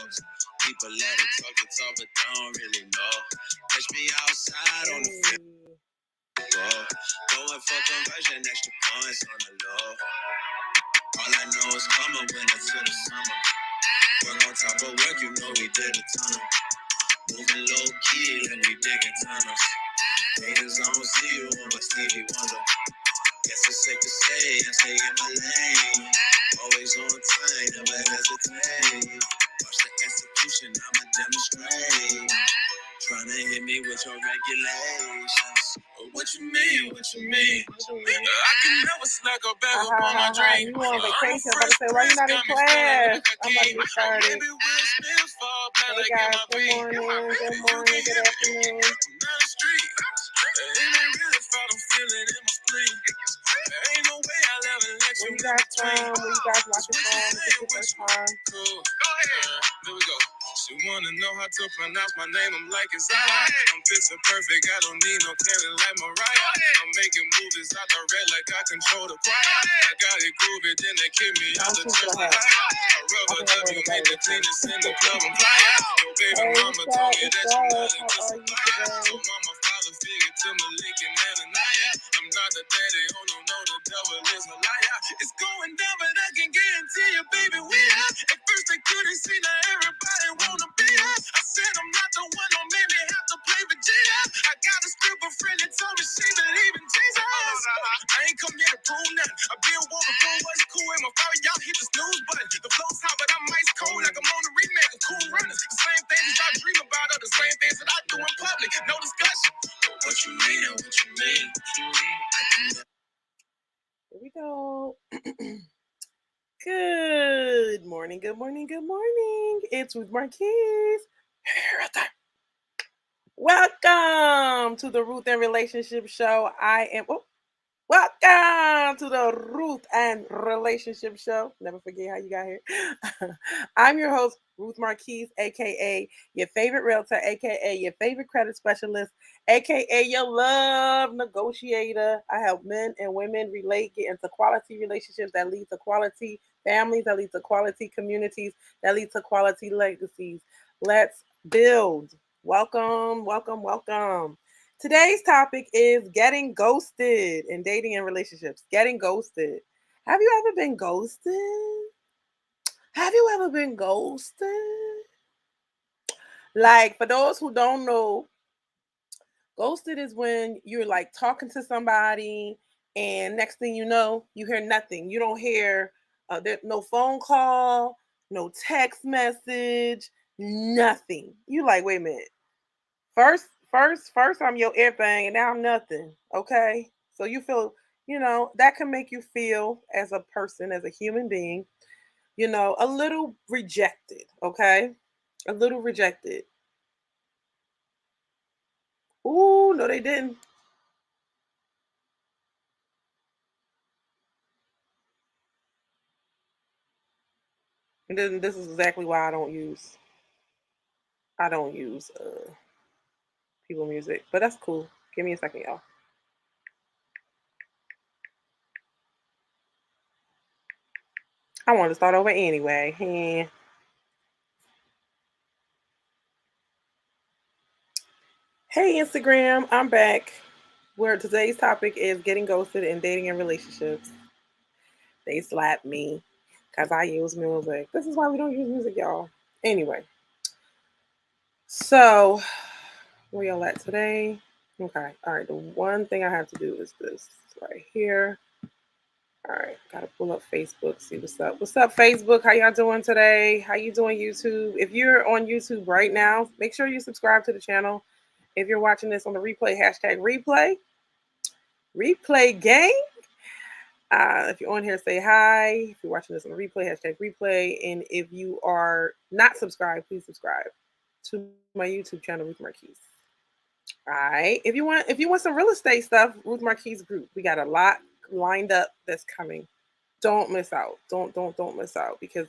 dogs. People love to talk, but don't really know. Catch me outside on the field. Going for conversion, extra points on the low. All I know is come up winter to the summer. Work on top of work, you know we did a ton. Moving low key, and we digging tunnels. Haters, I don't see you on my Stevie Wonder. Guess it's safe to say I'm taking my lane. Always on time, never hesitate. Watch the execution, I'ma demonstrate. Tryna hit me with your regulations. What you mean? What you mean? I can never slack or back up on my dream. You on vacation? I'm about to say, why you not in class? I'm about to get started. Hey guys, good morning, good afternoon. Where you guys from? Where you guys watching from? Is this your first time? Cool. Go ahead. Here we go. She wanna know how to pronounce my name, I'm like it's alright. I'm picture perfect, I don't need no cannon like Mariah. I'm making movies out the red like I control the choir. I got it groovy, then they kick me out the chest like I rubber W, made the cleanest in the club, I'm flyer. Your baby mama told me that you're not a good supplier. So I'm a father figure to Malik and Ananiah. I'm not the daddy, oh no, the devil is a liar. It's going down, but I can guarantee you, baby, we are. At first they couldn't see, now everybody wanna be us. I said I'm not the one, don't make me have to play Vegeta. I got a scribble friend that told me she believe in Jesus. I ain't come here to prove nothing. I've been one before, what's cool, and my father, y'all hit the snooze button. The flow's hot, but I'm ice cold, like I'm on the remake of Cool Runners. The same things that I dream about are the same things that I do in public. No discussion. What you mean? What you mean? Here we go. Good morning, good morning, good morning. It's Ruth Marquis. Welcome to the Ruth and Relationship Show. Welcome to the Ruth and Relationship Show. Never forget how you got here. I'm your host, Ruth Marquis, aka your favorite realtor, aka your favorite credit specialist, aka your love negotiator. I help men and women get into quality relationships that lead to quality families, that lead to quality communities, that lead to quality legacies. Let's build. Welcome, welcome, welcome. Today's topic is getting ghosted in dating and relationships. Getting ghosted. Have you ever been ghosted? Have you ever been ghosted? Like, for those who don't know, ghosted is when you're like talking to somebody and next thing you know, you hear nothing. You don't hear there's no phone call, no text message, nothing. You like, wait a minute. First, I'm your everything, and now I'm nothing. Okay, so you feel, that can make you feel as a person, as a human being, a little rejected. Okay, a little rejected. Ooh, no, they didn't. And then this is exactly why I don't use people music, but that's cool. Give me a second, y'all. I want to start over anyway. Hey, Instagram, I'm back. Where today's topic is getting ghosted in dating and relationships. They slapped me because I use music. This is why we don't use music, y'all. Anyway, so where y'all at today? Okay, all right. The one thing I have to do is this right here. All right, gotta pull up Facebook, see what's up. What's up, Facebook? How y'all doing today? How you doing, YouTube? If you're on YouTube right now, make sure you subscribe to the channel. If you're watching this on the replay, hashtag replay gang. If you're on here, say hi. If you're watching this on the replay, hashtag replay. And if you are not subscribed, please subscribe to my YouTube channel, Ruth Marquis. All right. If you want some real estate stuff, Ruth Marquis group. We got a lot lined up that's coming. Don't miss out. Don't miss out, because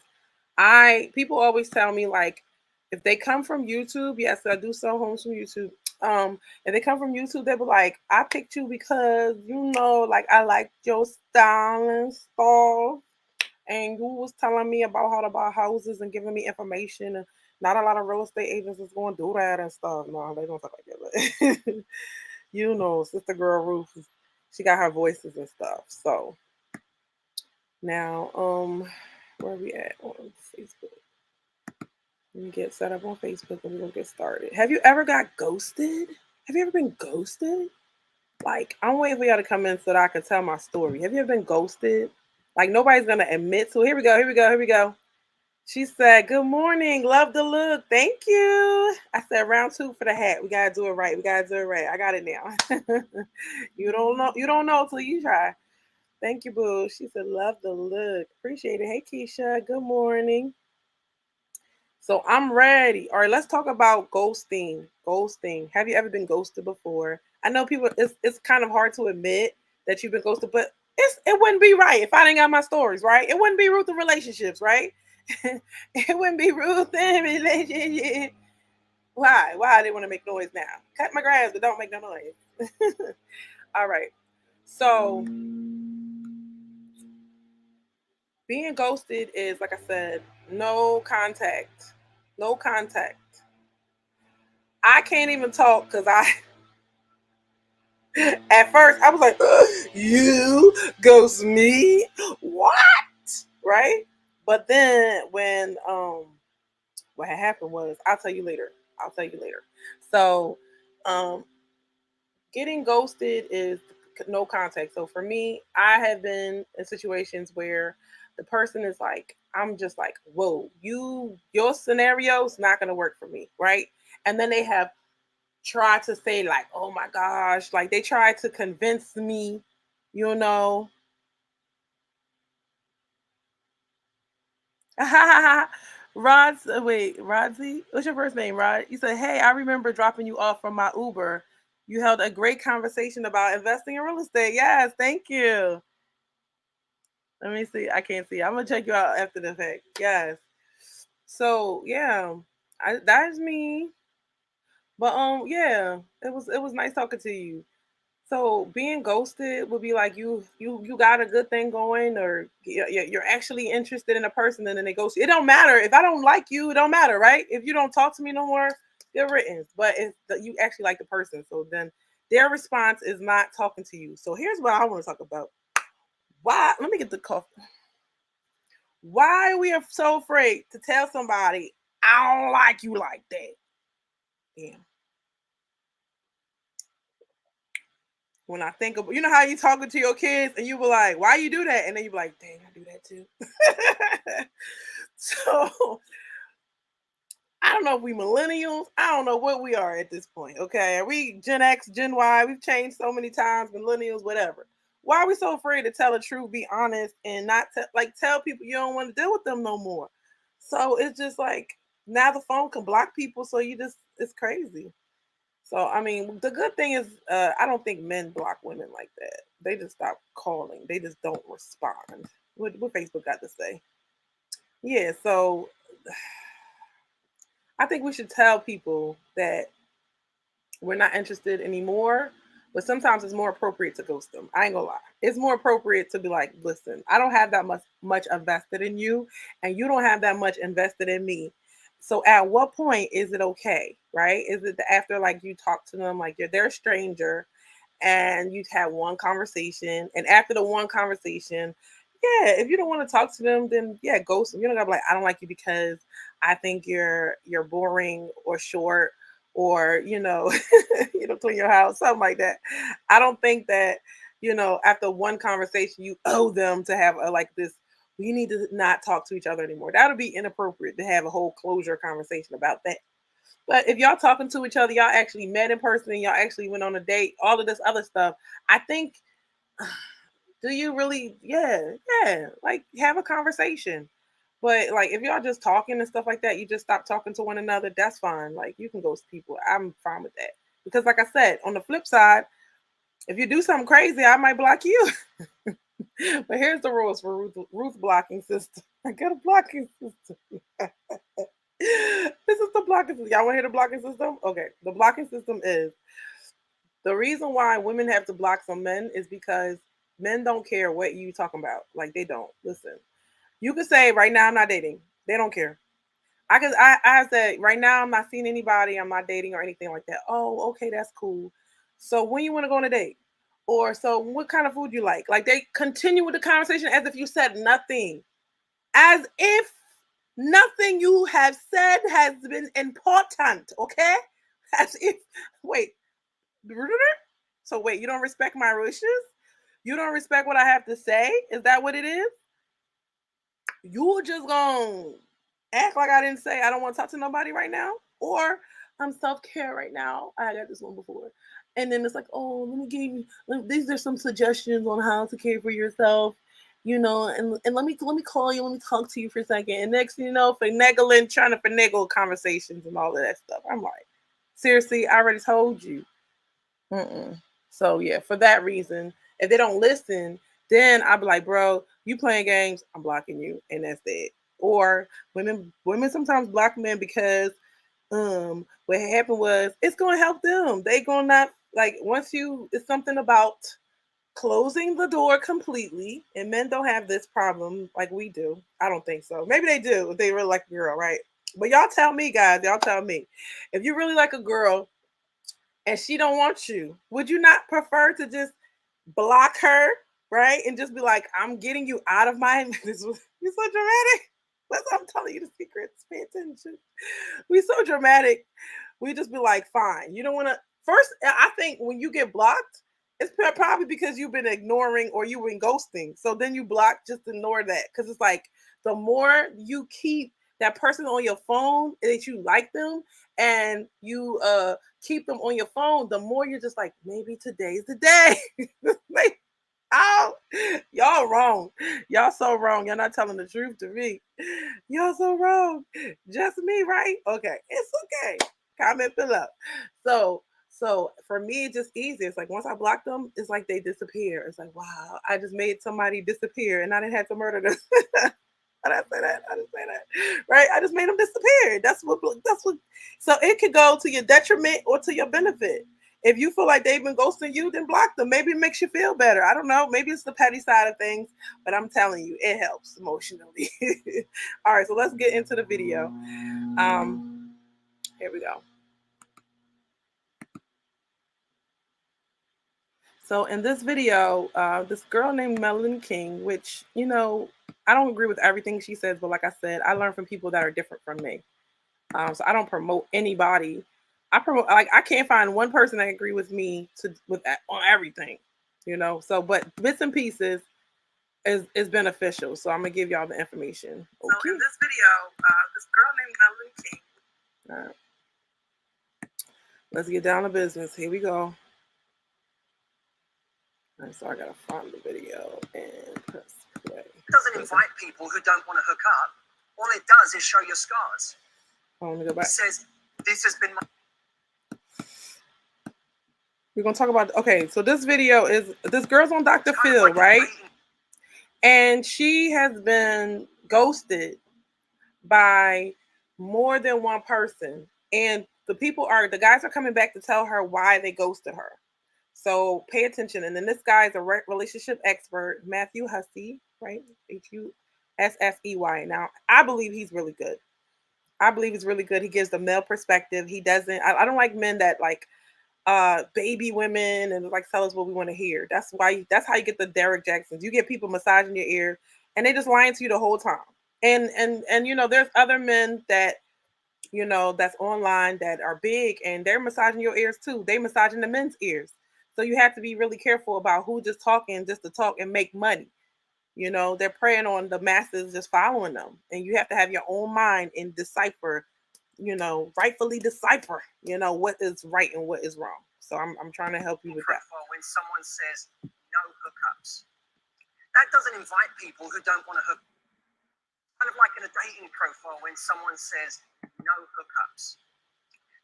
people always tell me, like, if they come from YouTube, yes, I do sell homes from YouTube. If they come from YouTube, they be like, I picked you because like I like your style and stuff. and you was telling me about how to buy houses and giving me information. And not a lot of real estate agents is going to do that and stuff. No, they don't talk like that. But you know, sister girl Ruth, she got her voices and stuff. So now, where we at on Facebook? Let me get set up on Facebook and we're gonna get started. Have you ever got ghosted? Have you ever been ghosted? Like, I'm waiting for y'all to come in so that I can tell my story. Have you ever been ghosted? Like, nobody's gonna admit to. Here we go. Here we go. Here we go. She said, "Good morning. Love the look. Thank you." I said, "Round two for the hat. We gotta do it right. We gotta do it right. I got it now." You don't know. You don't know till you try. Thank you, boo. She said, "Love the look. Appreciate it." Hey, Keisha. Good morning. So I'm ready. All right, let's talk about ghosting. Ghosting. Have you ever been ghosted before? I know people. It's kind of hard to admit that you've been ghosted, but it wouldn't be right if I didn't got my stories right. It wouldn't be Ruth in relationships, right? It wouldn't be Ruth in relationship. Why? Why they want to make noise now? Cut my grass, but don't make no noise. All right. So being ghosted is, like I said, no contact. No contact. I can't even talk because I at first I was like, you ghost me? What? Right? But then when what had happened was, I'll tell you later. I'll tell you later. So um getting ghosted is no contact. So for me, I have been in situations where the person is like, I'm just like, whoa, your scenario's not gonna work for me, right? And then they have try to say like, oh my gosh, like they try to convince me, you know. Rodzy, what's your first name, Rod? You said, hey, I remember dropping you off from my Uber. You held a great conversation about investing in real estate. Yes, thank you. Let me see. I can't see. I'm gonna check you out after the fact. Yes. So yeah, that is me. But yeah, it was nice talking to you. So being ghosted would be like you got a good thing going, or you're actually interested in a person, and then they ghost you. It don't matter if I don't like you. It don't matter, right? If you don't talk to me no more, they're written. But it's you actually like the person, so then their response is not talking to you. So here's what I want to talk about. Why? Let me get the cough. Why we are so afraid to tell somebody I don't like you like that? Yeah. When I think of, you know how you talking to your kids and you were like, why you do that? And then you be like, dang, I do that too. So I don't know if we millennials. I don't know what we are at this point. Okay. Are we Gen X, Gen Y? We've changed so many times, millennials, whatever. Why are we so afraid to tell the truth, be honest, and not like tell people you don't want to deal with them no more? So it's just like now the phone can block people. So you just, it's crazy. So I mean, the good thing is, I don't think men block women like that. They just stop calling. They just don't respond. What Facebook got to say? Yeah. So I think we should tell people that we're not interested anymore. But sometimes it's more appropriate to ghost them. I ain't gonna lie. It's more appropriate to be like, listen, I don't have that much invested in you, and you don't have that much invested in me. So at what point is it okay, right? Is it after like you talk to them like they're a stranger, and you've had one conversation, and after the one conversation, yeah, if you don't want to talk to them, then yeah, ghost them. You don't gotta be like, I don't like you because I think you're boring or short, or clean your house, something like that. I don't think that after one conversation you owe them to have a like this. We need to not talk to each other anymore. That would be inappropriate to have a whole closure conversation about that. But if y'all talking to each other, y'all actually met in person, and y'all actually went on a date, all of this other stuff, I think, do you really, yeah, yeah, like have a conversation. But like if y'all just talking and stuff like that, you just stop talking to one another, that's fine. Like you can ghost people. I'm fine with that. Because like I said, on the flip side, if you do something crazy, I might block you. But here's the rules for Ruth blocking system. I got a blocking system. This is the blocking system. Y'all want to hear the blocking system? Okay. The blocking system is the reason why women have to block some men is because men don't care what you talking about. Like they don't. Listen. You could say right now I'm not dating. They don't care. I said right now I'm not seeing anybody. I'm not dating or anything like that. Oh, okay, that's cool. So when you want to go on a date? Or so what kind of food you like? Like they continue with the conversation as if you said nothing. As if nothing you have said has been important, okay? As if wait. So wait, you don't respect my wishes? You don't respect what I have to say? Is that what it is? You just gonna act like I didn't say I don't want to talk to nobody right now, or I'm self care right now. I got this one before, and then it's like, oh, let me give you. These are some suggestions on how to care for yourself, and let me call you. Let me talk to you for a second. And next thing you know, finagling, trying to finagle conversations and all of that stuff. I'm like, seriously, I already told you. Mm-mm. So yeah, for that reason, if they don't listen, then I'll be like, bro, you playing games, I'm blocking you, and that's it. Or women sometimes block men because what happened was it's gonna help them. They gonna not like once you it's something about closing the door completely, and men don't have this problem like we do. I don't think so. Maybe they do if they really like a girl, right? But y'all tell me, guys, y'all tell me. If you really like a girl and she don't want you, would you not prefer to just block her, right? And just be like, I'm getting you out of my this was you're so dramatic. That's what I'm telling you the secrets. Pay attention. We so dramatic. We just be like, fine. You don't want to first I think when you get blocked, it's probably because you've been ignoring or you've been ghosting. So then you block, just ignore that. Because it's like the more you keep that person on your phone that you like them and you keep them on your phone, the more you're just like, maybe today's the day. Like, oh, y'all wrong. Y'all so wrong. Y'all not telling the truth to me. Y'all so wrong. Just me, right? Okay. It's okay. Comment below. So so for me, it's just easy. It's like once I block them, it's like they disappear. It's like, wow, I just made somebody disappear and I didn't have to murder them. I didn't say that. I didn't say that. Right? I just made them disappear. That's what so it could go to your detriment or to your benefit. If you feel like they've been ghosting you, then block them. Maybe it makes you feel better. I don't know. Maybe it's the petty side of things, but I'm telling you, it helps emotionally. All right, so let's get into the video. Here we go. So in this video, this girl named Melanie King, which I don't agree with everything she says, but like I said, I learn from people that are different from me. So I don't promote anybody. I promote like I can't find one person that agree with me with that on everything, So, but bits and pieces is beneficial. So I'm gonna give y'all the information. Okay. So in this video, this girl named Melanie King. All right. Let's get down to business. Here we go. All right, so I gotta find the video and press play. It doesn't invite people who don't want to hook up. All it does is show your scars. Oh, let me go back. It says, this has been my... We're gonna talk about okay, so this video is this girl's on Dr. Phil, right? And she has been ghosted by more than one person. And the guys are coming back to tell her why they ghosted her. So pay attention. And then this guy is a relationship expert, Matthew Hussey, right? Hussey. Now, I believe he's really good. I believe he's really good. He gives the male perspective. He doesn't, I don't like men that like baby women and like tell us what we want to hear. That's how you get the Derek Jacksons. You get people massaging your ear and they just lying to you the whole time. And there's other men that that's online that are big and they're massaging your ears too. They massaging the men's ears. So you have to be really careful about who just talking just to talk and make money. They're preying on the masses just following them. And you have to have your own mind and decipher, rightfully decipher, what is right and what is wrong. So I'm trying to help you with that. When someone says no hookups, that doesn't invite people who don't want to hook. Kind of like in a dating profile when someone says no hookups.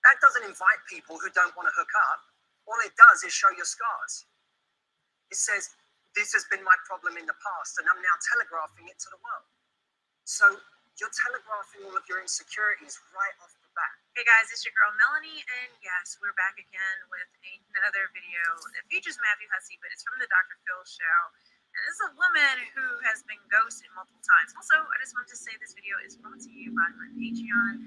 That doesn't invite people who don't want to hook up. All it does is show your scars. It says, this has been my problem in the past, and I'm now telegraphing it to the world. So you're telegraphing all of your insecurities right off the bat. Hey guys, it's your girl Melanie, and yes, we're back again with another video that features Matthew Hussey, but it's from the Dr. Phil show. And this is a woman who has been ghosted multiple times. Also, I just wanted to say this video is brought to you by my Patreon,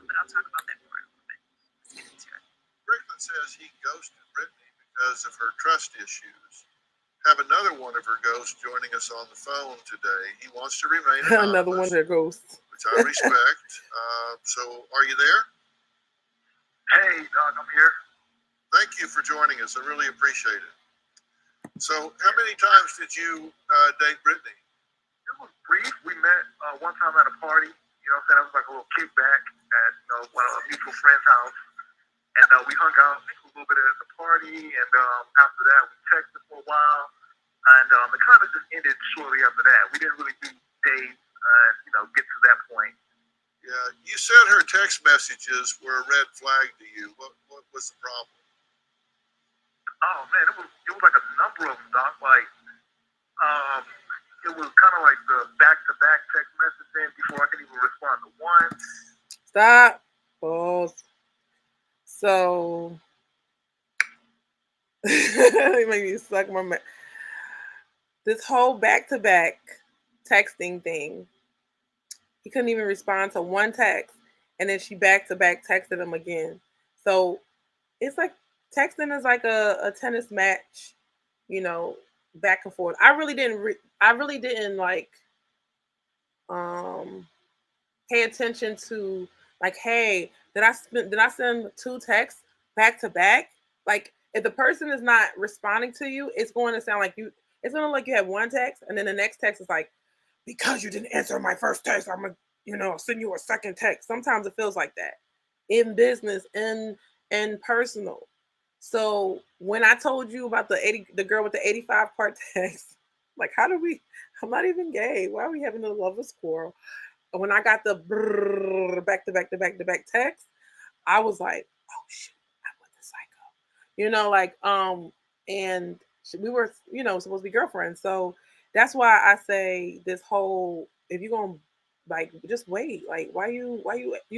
but I'll talk about that more in a little bit. Let's get into it. Brickman says he ghosted Brittany because of her trust issues. Have another one of her ghosts joining us on the phone today. He wants to remain anonymous, Another one of her ghosts, which I respect. So, are you there? Hey, Doc, I'm here. Thank you for joining us. I really appreciate it. So, how many times did you date Brittany? It was brief. We met one time at a party. You know what I'm saying? It was like a little kickback at one of our mutual friend's house. And we hung out a little bit at the party. And after that, we texted for a while. And it kind of just ended shortly after that. We didn't really do dates, get to that point. Yeah, you said her text messages were a red flag to you. What was the problem? Oh man, it was like a number of them, Doc. Like, it was kind of like the back-to-back text messaging before I could even respond to one. Stop. Pause. So, it made me suck my mouth. This whole back-to-back texting thing, he couldn't even respond to one text, and then she back-to-back texted him again. So it's like texting is like a tennis match, back and forth. I really didn't like pay attention to, like, hey, did I send 2 texts back to back? Like, if the person is not responding to you, it's going to sound like it's going to look like you have one text, and then the next text is like, because you didn't answer my first text, I'm gonna, send you a second text. Sometimes it feels like that in business and personal. So when I told you about the girl with the 85 part text, like, I'm not even gay. Why are we having a lover's quarrel? And when I got the back to back text, I was like, oh shit, I went to psycho. And we were, supposed to be girlfriends. So that's why I say this whole, if you're gonna, like, just wait. Like, why you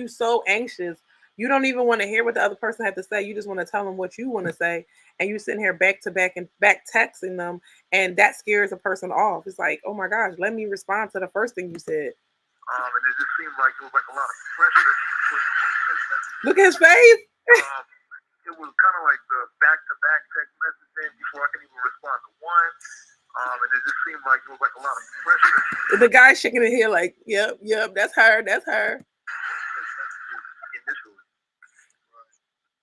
so anxious? You don't even want to hear what the other person had to say. You just want to tell them what you want to say, and you sitting here back to back and back texting them, and that scares a person off. It's like, oh my gosh, let me respond to the first thing you said. And it just seemed like it was like a lot of pressure. Look at his face. It was kind of like the back-to-back text messaging before I could even respond to one. And it just seemed like it was like a lot of pressure. The guy shaking his head like, yep, that's her. Initially.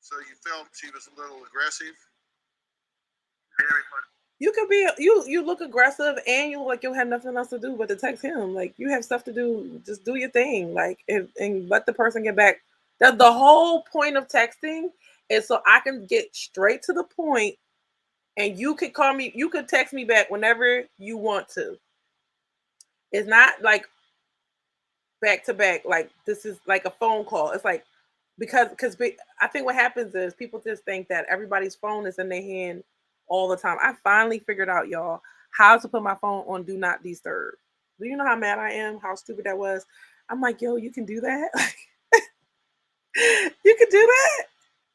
So you felt she was a little aggressive? Very much. You could be you look aggressive, and you look like you'll have nothing else to do but to text him. Like, you have stuff to do, just do your thing. Like, and let the person get back. The whole point of texting is so I can get straight to the point, and you could call me, you could text me back whenever you want to. It's not like back to back, like this is like a phone call. It's like, because I think what happens is people just think that everybody's phone is in their hand all the time. I finally figured out, y'all, how to put my phone on do not disturb. Do you know how mad I am? How stupid that was? I'm like, yo, you can do that? You can do that?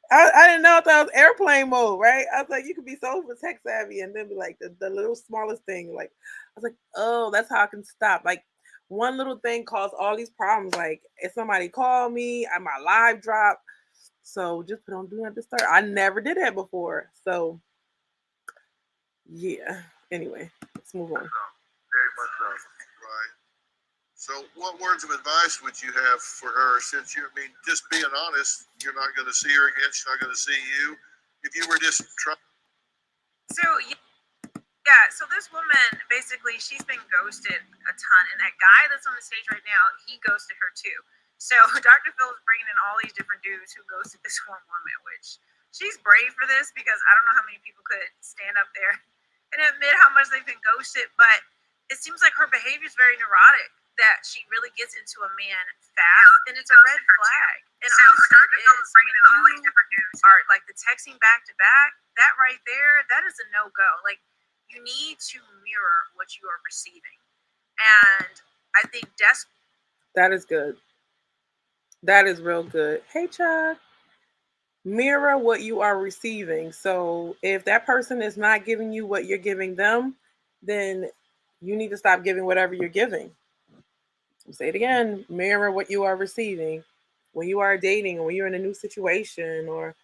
I didn't know if that was airplane mode, right? I was like, you could be so tech savvy and then be like the little smallest thing. Like, I was like, oh, that's how I can stop. Like, one little thing caused all these problems. Like, if somebody called me, my live drop. So just put on do not disturb. I never did that before. So yeah. Anyway, let's move on. Very much so. Right. So what words of advice would you have for her, since just being honest, you're not going to see her again, she's not going to see you. If you were just trying. So this woman, basically, she's been ghosted a ton, and that guy that's on the stage right now, he ghosted her too. So Dr. Phil is bringing in all these different dudes who ghosted this one woman, which she's brave for this, because I don't know how many people could stand up there and admit how much they've been ghosted, but it seems like her behavior is very neurotic, that she really gets into a man fast, and it's a red flag. And so honestly, it is. When you are like the texting back to back, that right there, that is a no-go. Like, you need to mirror what you are receiving. And I think that is good. That is real good. Hey, Chuck. Mirror what you are receiving. So if that person is not giving you what you're giving them, then you need to stop giving whatever you're giving. I'll say it again, mirror what you are receiving when you are dating or when you're in a new situation, or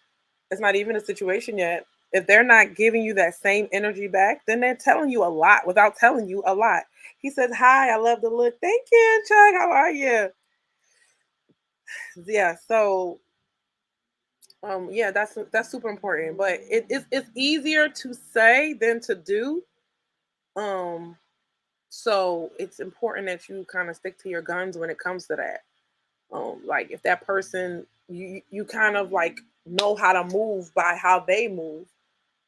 it's not even a situation yet. If they're not giving you that same energy back, then they're telling you a lot without telling you a lot. He said, "Hi, I love the look. Thank you, Chuck. How are you?" Yeah, so yeah, that's super important. But it's easier to say than to do. Um, so it's important that you kind of stick to your guns when it comes to that. Like if that person, you kind of like know how to move by how they move,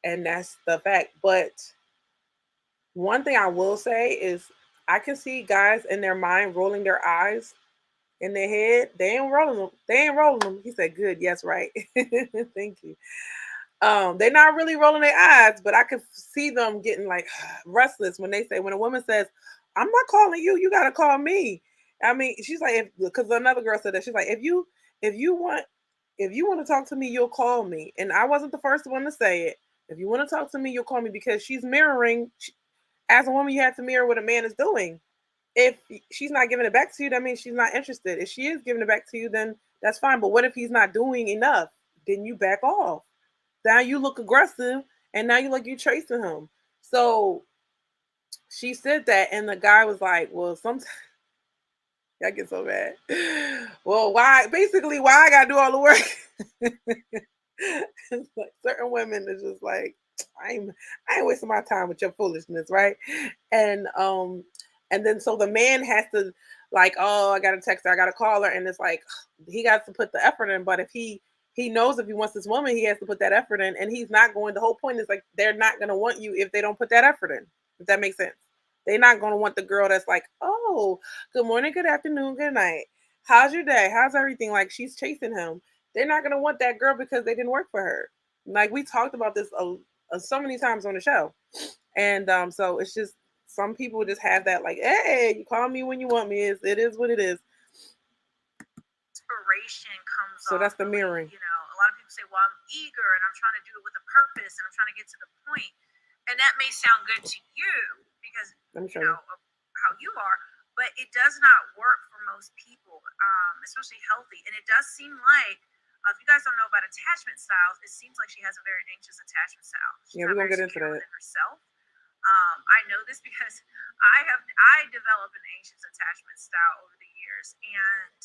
and that's the fact. But one thing I will say is I can see guys in their mind rolling their eyes in their head. They ain't rolling them. They ain't rolling them. He said, "Good, yes, right." Thank you. They're not really rolling their eyes, but I could see them getting like restless when they say, when a woman says, "I'm not calling you, you gotta call me." I mean, she's like, because another girl said that, she's like, if you want if you want to talk to me, you'll call me. And I wasn't the first one to say it. If you want to talk to me, you'll call me, because she's mirroring. As a woman, you have to mirror what a man is doing. If she's not giving it back to you, that means she's not interested. If she is giving it back to you, then that's fine. But what if he's not doing enough? Then you back off. Now you look aggressive, and now you look, you chasing him. So she said that, and the guy was like, "Well, sometimes I get so mad. Well, why? Basically, why I gotta do all the work?" It's like certain women is just like, I ain't wasting my time with your foolishness, right? And and then so the man has to like, oh, I gotta text her, I gotta call her, and it's like he got to put the effort in. But if he knows if he wants this woman, he has to put that effort in, and he's not going. The whole point is like they're not gonna want you if they don't put that effort in. If that makes sense, they're not gonna want the girl that's like, oh, good morning, good afternoon, good night. How's your day? How's everything? Like she's chasing him. They're not gonna want that girl because they didn't work for her. Like we talked about this so many times on the show, and so it's just some people just have that like, hey, you call me when you want me. It is what it is. Inspiration comes So off that's the really, mirroring. a lot of people say, well, I'm eager and I'm trying to do it with a purpose and I'm trying to get to the point. And that may sound good to you because, Let me show you. of how you are, but it does not work for most people, especially healthy. And it does seem like, if you guys don't know about attachment styles, it seems like she has a very anxious attachment style. She's Yeah, we're not gonna very get into secure that. within herself. I know this because I developed an anxious attachment style over the years, and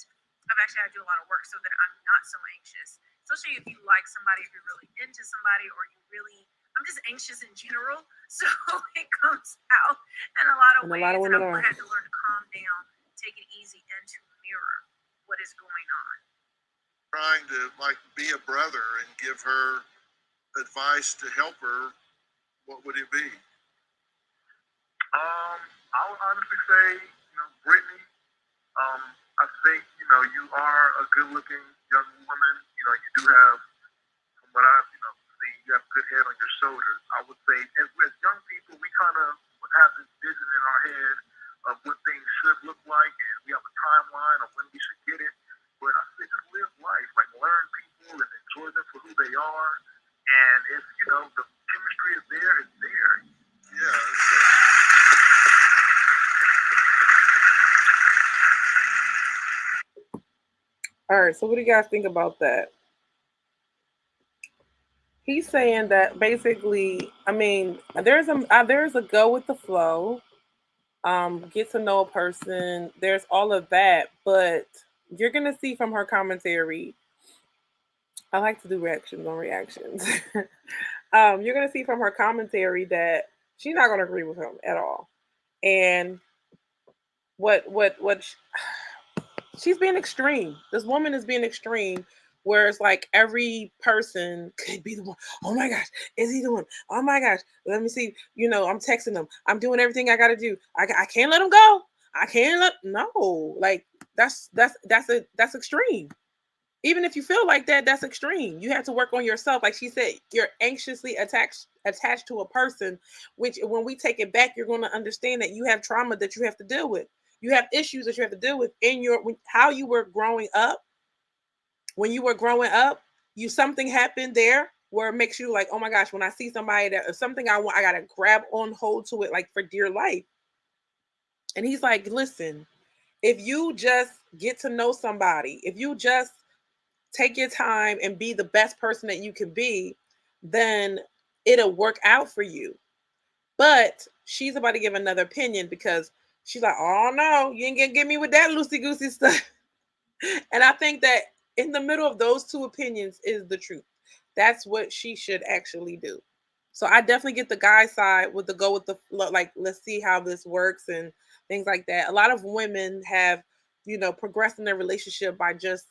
I've actually had to do a lot of work so that I'm not so anxious. Especially if you like somebody, if you're really into somebody, or I'm just anxious in general. So it comes out in a lot of And a ways, lot of women and are. I've had to learn to calm down, take it easy, and to mirror what is going on. Trying to like be a brother and give her advice to help her, what would it be? I would honestly say, Brittany, I think, you are a good-looking young woman. You do have, from what I've, seen, you have good head on your shoulders. I would say, as young people, we kind of have this vision in our head of what things should look like, and we have a timeline of when we should get it. But I say just live life, like learn people and enjoy them for who they are. And if, the chemistry is there, it's there. Yeah. All right, so what do you guys think about that? He's saying that basically, I mean, there's a go with the flow, get to know a person. There's all of that, but you're gonna see from her commentary. I like to do reactions on reactions. You're gonna see from her commentary that she's not gonna agree with him at all, and what she's being extreme. This woman is being extreme, where it's like every person could be the one. Oh my gosh, is he the one? Oh my gosh, let me see. I'm texting him. I'm doing everything I got to do. I can't let him go. I can't let no. Like that's extreme. Even if you feel like that, that's extreme. You have to work on yourself. Like she said, you're anxiously attached to a person, which when we take it back, you're going to understand that you have trauma that you have to deal with. You have issues that you have to deal with in how you were growing up. When you were growing up, something happened there where it makes you like, oh my gosh, when I see somebody that if something I want, I gotta grab on hold to it like for dear life. And he's like, listen, if you just get to know somebody, if you just take your time and be the best person that you can be, then it'll work out for you. But she's about to give another opinion because she's like, oh no, you ain't gonna get me with that loosey goosey stuff. And I think that in the middle of those two opinions is the truth. That's what she should actually do. So I definitely get the guy side with the go with the like, let's see how this works and things like that. A lot of women have, progressed in their relationship by just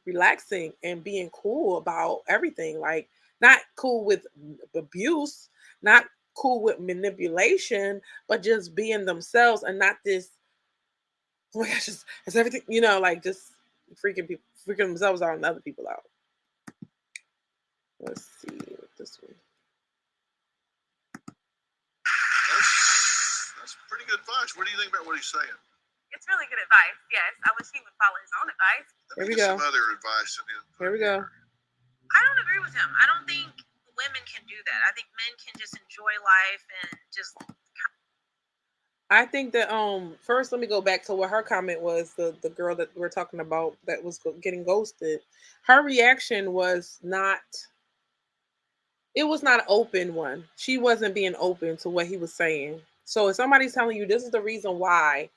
relaxing and being cool about everything. Like, not cool with abuse, not cool with manipulation, but just being themselves and not this, oh my gosh, it's everything, like just freaking themselves out and other people out. Let's see what this one. That's pretty good advice. What do you think about what he's saying? It's really good advice. Yes, I wish he would follow his own advice. Let me get some other advice. Here we go. I don't agree with him. I don't think women can do that. I think men can just enjoy life and just. I think that first let me go back to what her comment was. The girl that we're talking about that was getting ghosted. Her reaction was not. It was not an open one. She wasn't being open to what he was saying. So if somebody's telling you this is the reason why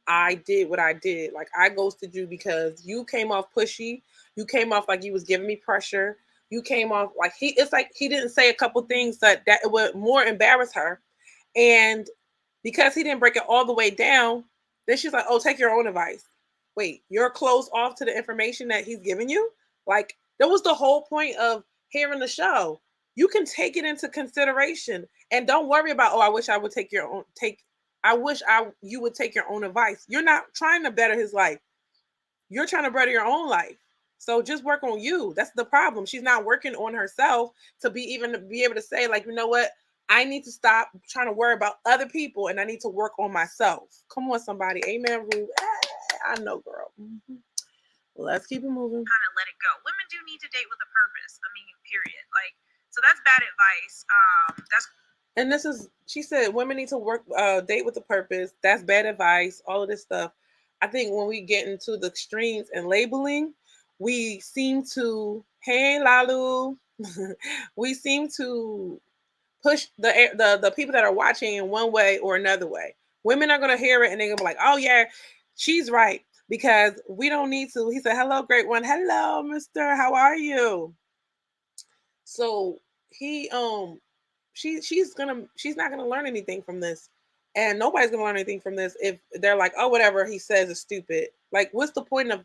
I did what I did, like I ghosted you because you came off pushy, you came off like you was giving me pressure, you came off like it's like he didn't say a couple things that it would more embarrass her. And because he didn't break it all the way down, then she's like, oh, take your own advice. Wait, you're closed off to the information that he's giving you? Like, that was the whole point of hearing the show. You can take it into consideration and don't worry about, oh, I wish I would take your own you would take your own advice. You're not trying to better his life. You're trying to better your own life. So just work on you. That's the problem. She's not working on herself to be able to say, like, you know what? I need to stop trying to worry about other people and I need to work on myself. Come on, somebody. Amen, Ruth. I know, girl. Mm-hmm. Let's keep it moving. Kind of let it go. Women do need to date with a purpose. I mean, period. Like, so that's bad advice. And this is, she said, women need to date with a purpose. That's bad advice. All of this stuff. I think when we get into the extremes and labeling, we seem to, hey, Lalu, we seem to push the people that are watching in one way or another way. Women are going to hear it and they're going to be like, oh, yeah, she's right. Because we don't need to. He said, hello, great one. Hello, mister. How are you? So he, she's not gonna learn anything from this, and nobody's gonna learn anything from this if they're like, oh, whatever he says is stupid. Like, what's the point of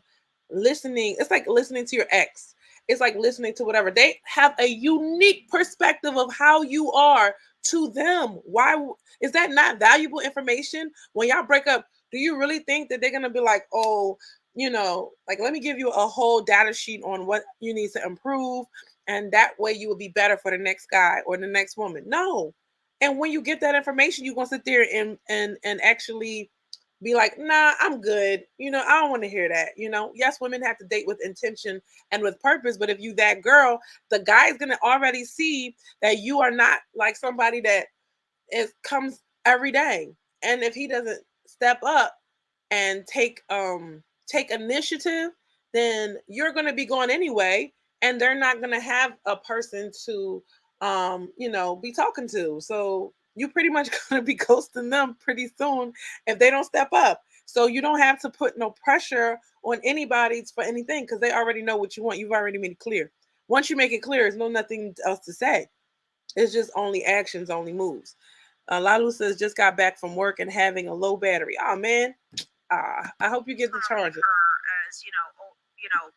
listening? It's like listening to your ex. It's like listening to whatever. They have a unique perspective of how you are to them. Why is that not valuable information? When y'all break up, do you really think that they're gonna be like, oh, like, let me give you a whole data sheet on what you need to improve, and that way you will be better for the next guy or the next woman? No. And when you get that information, you're gonna sit there and actually be like, nah, I'm good. I don't want to hear that. Yes, women have to date with intention and with purpose, but if you that girl, the guy's gonna already see that you are not like somebody that comes every day. And if he doesn't step up and take initiative, then you're gonna be going anyway, and they're not gonna have a person to be talking to. So you pretty much gonna be ghosting them pretty soon if they don't step up. So you don't have to put no pressure on anybody for anything because they already know what you want. You've already made it clear. Once you make it clear, there's nothing else to say. It's just only actions, only moves. Lalu says, just got back from work and having a low battery. Oh man, I hope you get the charger. Her as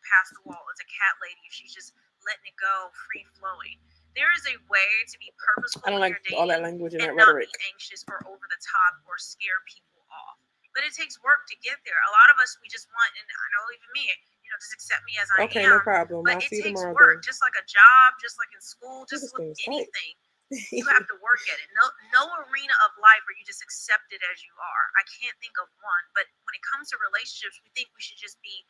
past the wall as a cat lady. She's just letting it go, free flowing. There is a way to be purposeful. I don't like all that language and that not rhetoric. Be anxious or over the top or scare people off. But it takes work to get there. A lot of us, we just want, and I know even me, just accept me as I am. Okay, no problem. But I'll see you tomorrow. Work, just like a job, just like in school, just with anything. You have to work at it. No arena of life where you just accept it as you are. I can't think of one. But when it comes to relationships, we think we should just be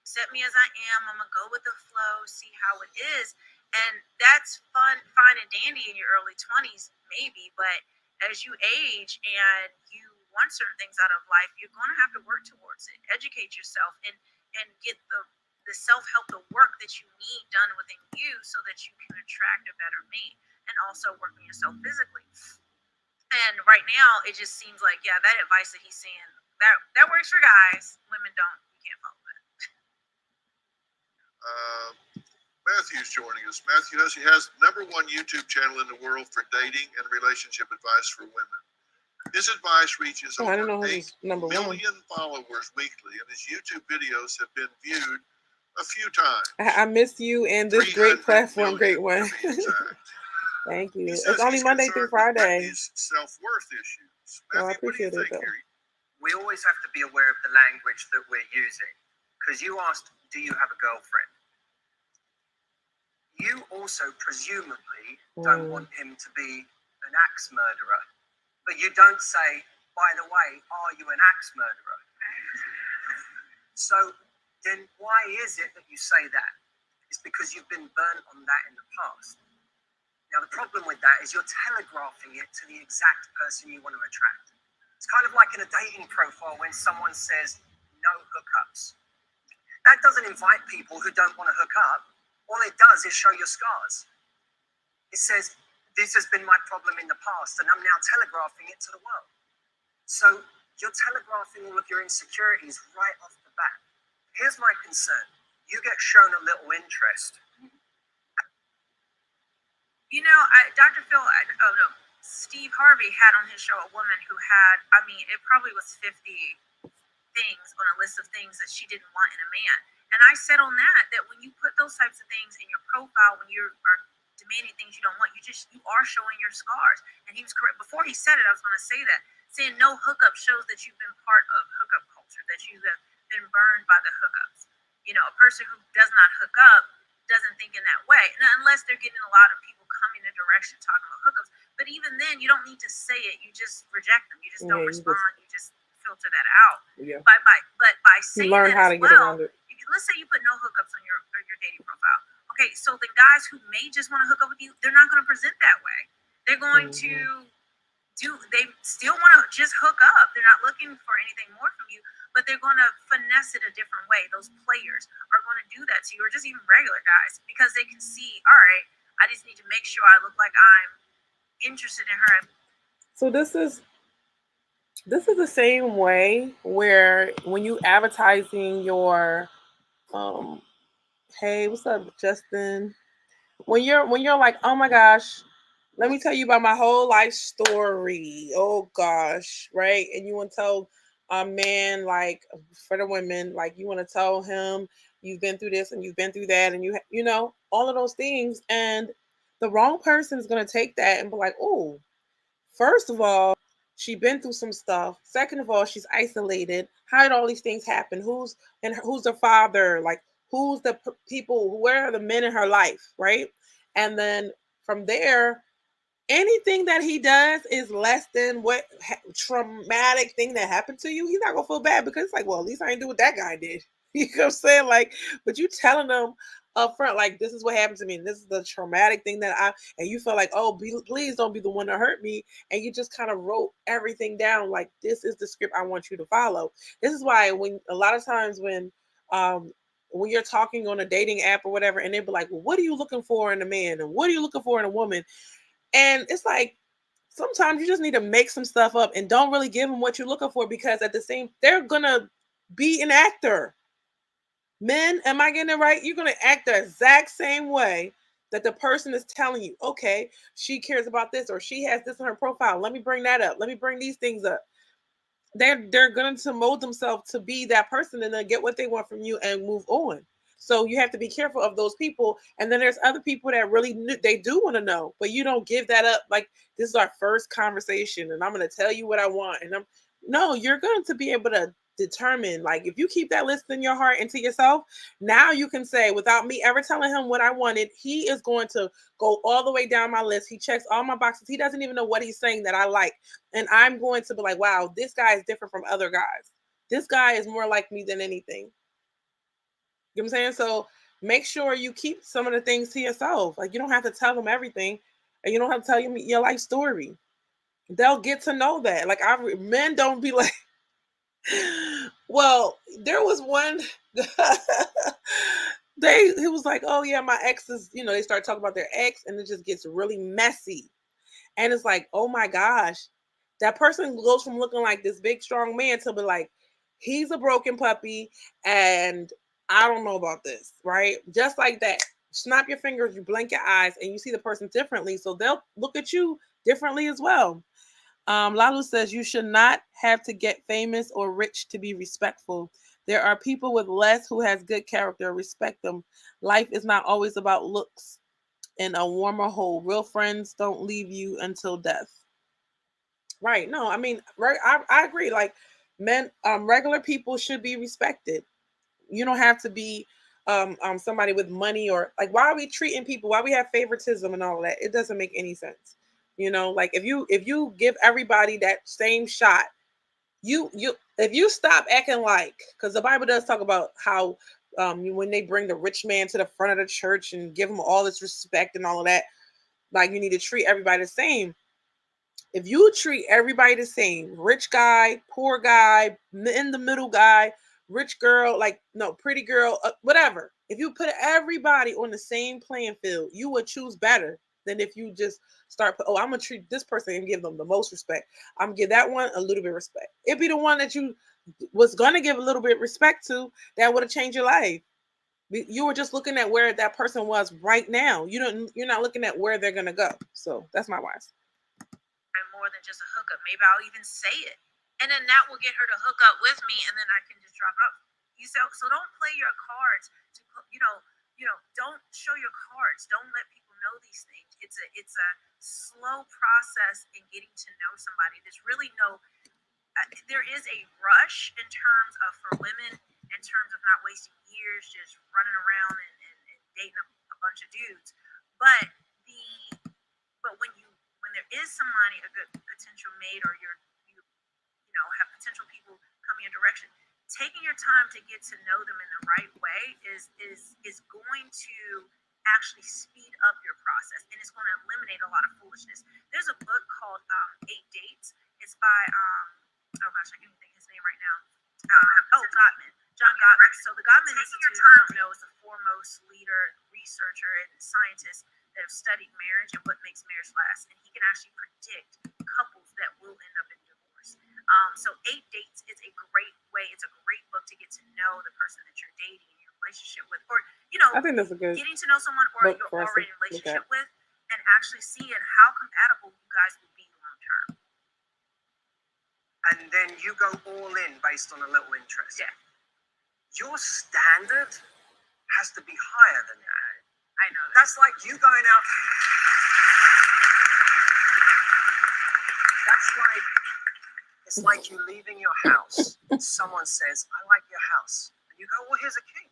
accept me as I am. I'm gonna go with the flow, see how it is. And that's fine and dandy in your early 20s, maybe, but as you age and you want certain things out of life, you're going to have to work towards it, educate yourself, and get the self-help, the work that you need done within you so that you can attract a better mate, and also work on yourself physically. And right now, it just seems like, yeah, that advice that he's saying, that works for guys. Women don't. You can't follow that. Matthew's joining us. Matthew has #1 YouTube channel in the world for dating and relationship advice for women. His advice reaches over 8 million followers weekly, and his YouTube videos have been viewed a few times. I miss you and this great platform, great one. Thank you. It's only Monday through Friday. Self-worth issues. Well, I Matthew, what do you appreciate it, think though. here? We always have to be aware of the language that we're using. Because you asked, do you have a girlfriend? You also presumably don't want him to be an axe murderer. But you don't say, by the way, are you an axe murderer? So then why is it that you say that? It's because you've been burnt on that in the past. Now, the problem with that is you're telegraphing it to the exact person you want to attract. It's kind of like in a dating profile when someone says, no hookups. That doesn't invite people who don't want to hook up. All it does is show your scars. It says, this has been my problem in the past, and I'm now telegraphing it to the world. So you're telegraphing all of your insecurities right off the bat. Here's my concern. You get shown a little interest. You know, Dr. Phil, Steve Harvey had on his show a woman who had, I mean, it probably was 50 things on a list of things that she didn't want in a man. And I said on that when you put those types of things in your profile, when you are demanding things you don't want, you are showing your scars. And he was correct. Before he said it, I was going to say that. Saying no hookup shows that you've been part of hookup culture, that you have been burned by the hookups. You know, a person who does not hook up doesn't think in that way. And unless they're getting a lot of people coming in a direction talking about hookups. But even then, you don't need to say it. You just reject them. You just don't respond. You just filter that out. Yeah. But by saying you learn that how to get around it. Let's say you put no hookups on your dating profile. Okay, so the guys who may just want to hook up with you, they're not going to present that way. They're going to they still want to just hook up. They're not looking for anything more from you, but they're going to finesse it a different way. Those players are going to do that to you, or just even regular guys, because they can see, all right, I just need to make sure I look like I'm interested in her. So this is the same way where when you advertising your hey, what's up, Justin? When you're like, oh my gosh, let me tell you about my whole life story. Oh gosh, right? And you want to tell a man, like, for the women, like, you want to tell him you've been through this and you've been through that, and you know all of those things, and the wrong person is going to take that and be like, oh, first of all, she been through some stuff. Second of all, she's isolated. How did all these things happen? Who's the father? Like, who's the people? Where are the men in her life, right? And then from there, anything that he does is less than what traumatic thing that happened to you. He's not gonna feel bad because it's like, well, at least I ain't do what that guy did. You know what I'm saying? Like, but you telling them up front, like, this is what happened to me, and this is the traumatic thing and you feel like, oh, please don't be the one to hurt me, and you just kind of wrote everything down, like, this is the script I want you to follow. This is why when a lot of times when you're talking on a dating app or whatever, and they be like, well, what are you looking for in a man, and what are you looking for in a woman? And it's like, sometimes you just need to make some stuff up and don't really give them what you're looking for, because they're gonna be an actor. Men, am I getting it right? You're gonna act the exact same way that the person is telling you. Okay, she cares about this, or she has this on her profile. Let me bring that up. Let me bring these things up. They're going to mold themselves to be that person and then get what they want from you and move on. So you have to be careful of those people. And then there's other people that really they do want to know, but you don't give that up. Like, this is our first conversation and I'm going to tell you what I want. And no, you're going to be able to determine, like, if you keep that list in your heart and to yourself, now you can say, without me ever telling him what I wanted, he is going to go all the way down my list. He checks all my boxes. He doesn't even know what he's saying that I like. And I'm going to be like, wow, this guy is different from other guys. This guy is more like me than anything. You know what I'm saying? So make sure you keep some of the things to yourself. Like, you don't have to tell them everything, and you don't have to tell them your life story. They'll get to know that. Like, men don't be like, well, there was one. He was like, oh yeah, my ex is, they start talking about their ex, and it just gets really messy. And it's like, oh my gosh, that person goes from looking like this big strong man to be like, he's a broken puppy, and I don't know about this, right? Just like that. Snap your fingers, you blink your eyes, and you see the person differently, so they'll look at you differently as well. Lalu says, you should not have to get famous or rich to be respectful. There are people with less who has good character. Respect them. Life is not always about looks in a warmer hole. Real friends don't leave you until death. Right. No, I mean, right. I agree. Like, men, regular people should be respected. You don't have to be somebody with money, or like, why are we treating people? Why we have favoritism and all of that? It doesn't make any sense. Like, if you give everybody that same shot, you if you stop acting like, because the Bible does talk about how when they bring the rich man to the front of the church and give him all this respect and all of that, like, you need to treat everybody the same. If you treat everybody the same, rich guy, poor guy, in the middle guy, rich girl, like, no, pretty girl, whatever. If you put everybody on the same playing field, you would choose better than if you just start, I'm going to treat this person and give them the most respect. I'm going to give that one a little bit of respect. It'd be the one that you was going to give a little bit of respect to that would have changed your life. You were just looking at where that person was right now. You're not looking at where they're going to go. So that's my wise. More than just a hookup. Maybe I'll even say it, and then that will get her to hook up with me, and then I can just drop out. So don't play your cards. Don't show your cards. Don't let people know these things. It's a slow process in getting to know somebody. There's really there is a rush in terms of, for women, in terms of not wasting years just running around and dating a bunch of dudes, but when there is somebody, a good potential mate, or you have potential people coming in direction, taking your time to get to know them in the right way is going to actually speed up your process, and it's going to eliminate a lot of foolishness. There's a book called 8 Dates. It's by oh gosh, I can't think his name right now. Gottman. John Gottman. So the Gottman Institute, if you don't know, is the foremost leader, researcher, and scientist that have studied marriage and what makes marriage last. And he can actually predict couples that will end up in divorce. So 8 Dates is a great way. It's a great book to get to know the person that you're dating and your relationship with, or I think that's a good getting to know someone or you're already in a relationship with, and actually seeing how compatible you guys will be long term. And then you go all in based on a little interest. Yeah. Your standard has to be higher than that. I know. That's like you going out. It's like you leaving your house. Someone says, I like your house. And you go, well, here's a key.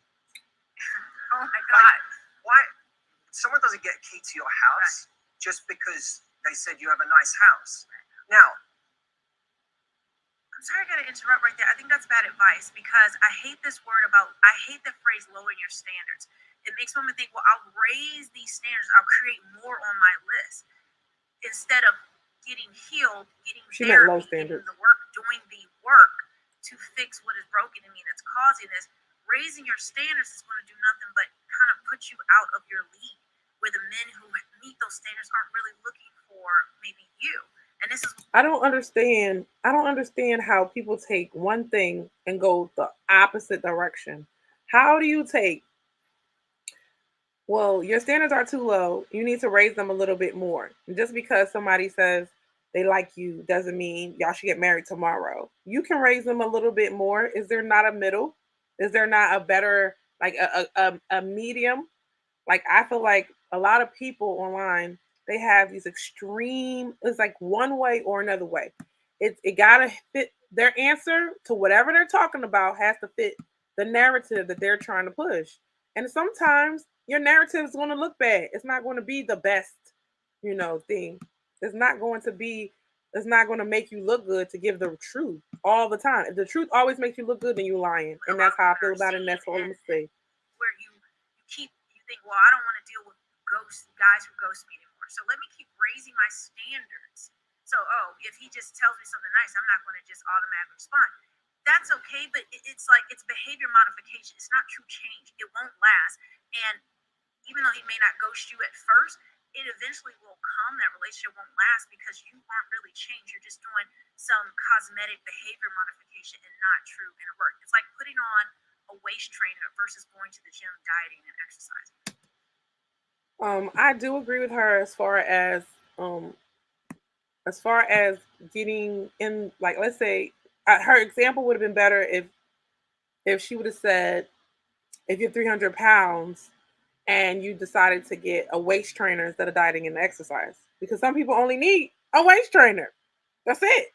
Oh my God. Why? Someone doesn't get a key to your house just because they said you have a nice house. Now, I'm sorry I got to interrupt right there. I think that's bad advice, because I hate this word I hate the phrase lowering your standards. It makes women think, well, I'll raise these standards. I'll create more on my list. Instead of getting healed, getting therapy, getting the work, doing the work to fix what is broken in me that's causing this. Raising your standards is going to do nothing but kind of put you out of your league, where the men who meet those standards aren't really looking for maybe you. And this is, I don't understand how people take one thing and go the opposite direction. How do you take, well, your standards are too low, you need to raise them a little bit more. And just because somebody says they like you doesn't mean y'all should get married tomorrow. You can raise them a little bit more. Is there not a middle? Is there not a better, like a medium? Like, I feel like a lot of people online, they have these extreme, it's like one way or another way. It gotta fit, their answer to whatever they're talking about has to fit the narrative that they're trying to push. And sometimes your narrative is going to look bad. It's not going to be the best, thing. It's not going to make you look good to give the truth all the time. If the truth always makes you look good, then you're lying. And that's how I feel about it, and that's all I'm going to say. Where you you think, well, I don't want to deal with guys who ghost me anymore. So let me keep raising my standards. So, if he just tells me something nice, I'm not going to just automatically respond. That's okay, but it's like it's behavior modification. It's not true change. It won't last. And even though he may not ghost you at first, it eventually will come. That relationship won't last because you aren't really changed. You're just doing some cosmetic behavior modification and not true inner work. It's like putting on a waist trainer versus going to the gym, dieting, and exercising. I do agree with her as far as getting in, like, let's say her example would have been better if she would have said, if you're 300 pounds and you decided to get a waist trainer instead of dieting and exercise, because some people only need a waist trainer. That's it.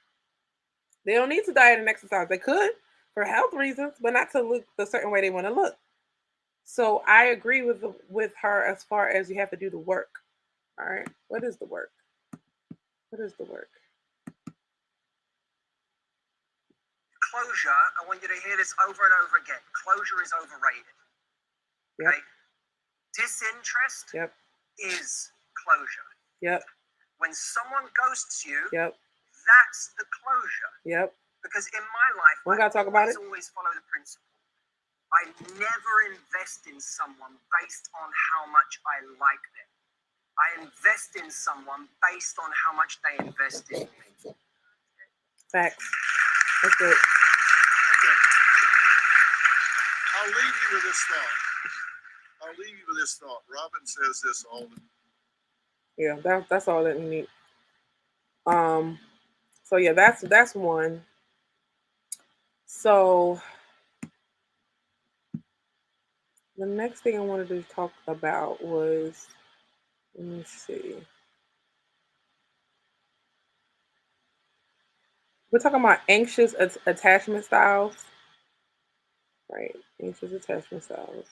They don't need to diet and exercise. They could for health reasons, but not to look the certain way they want to look. So I agree with her as far as you have to do the work. All right. What is the work? What is the work? Closure, I want you to hear this over and over again. Closure is overrated. Yep. Okay? Disinterest Yep. is closure. Yep. When someone ghosts you, Yep. that's the closure. Yep. Because in my life, We gotta talk about it. I always follow the principle. I never invest in someone based on how much I like them. I invest in someone based on how much they invest in me. Facts. That's it. Okay. I'll leave you with this thought. Robin says this all the time. Yeah, that's all that we need. So yeah, that's one. So the next thing I wanted to talk about was, let me see. We're talking about anxious attachment styles. Right. Anxious attachment styles.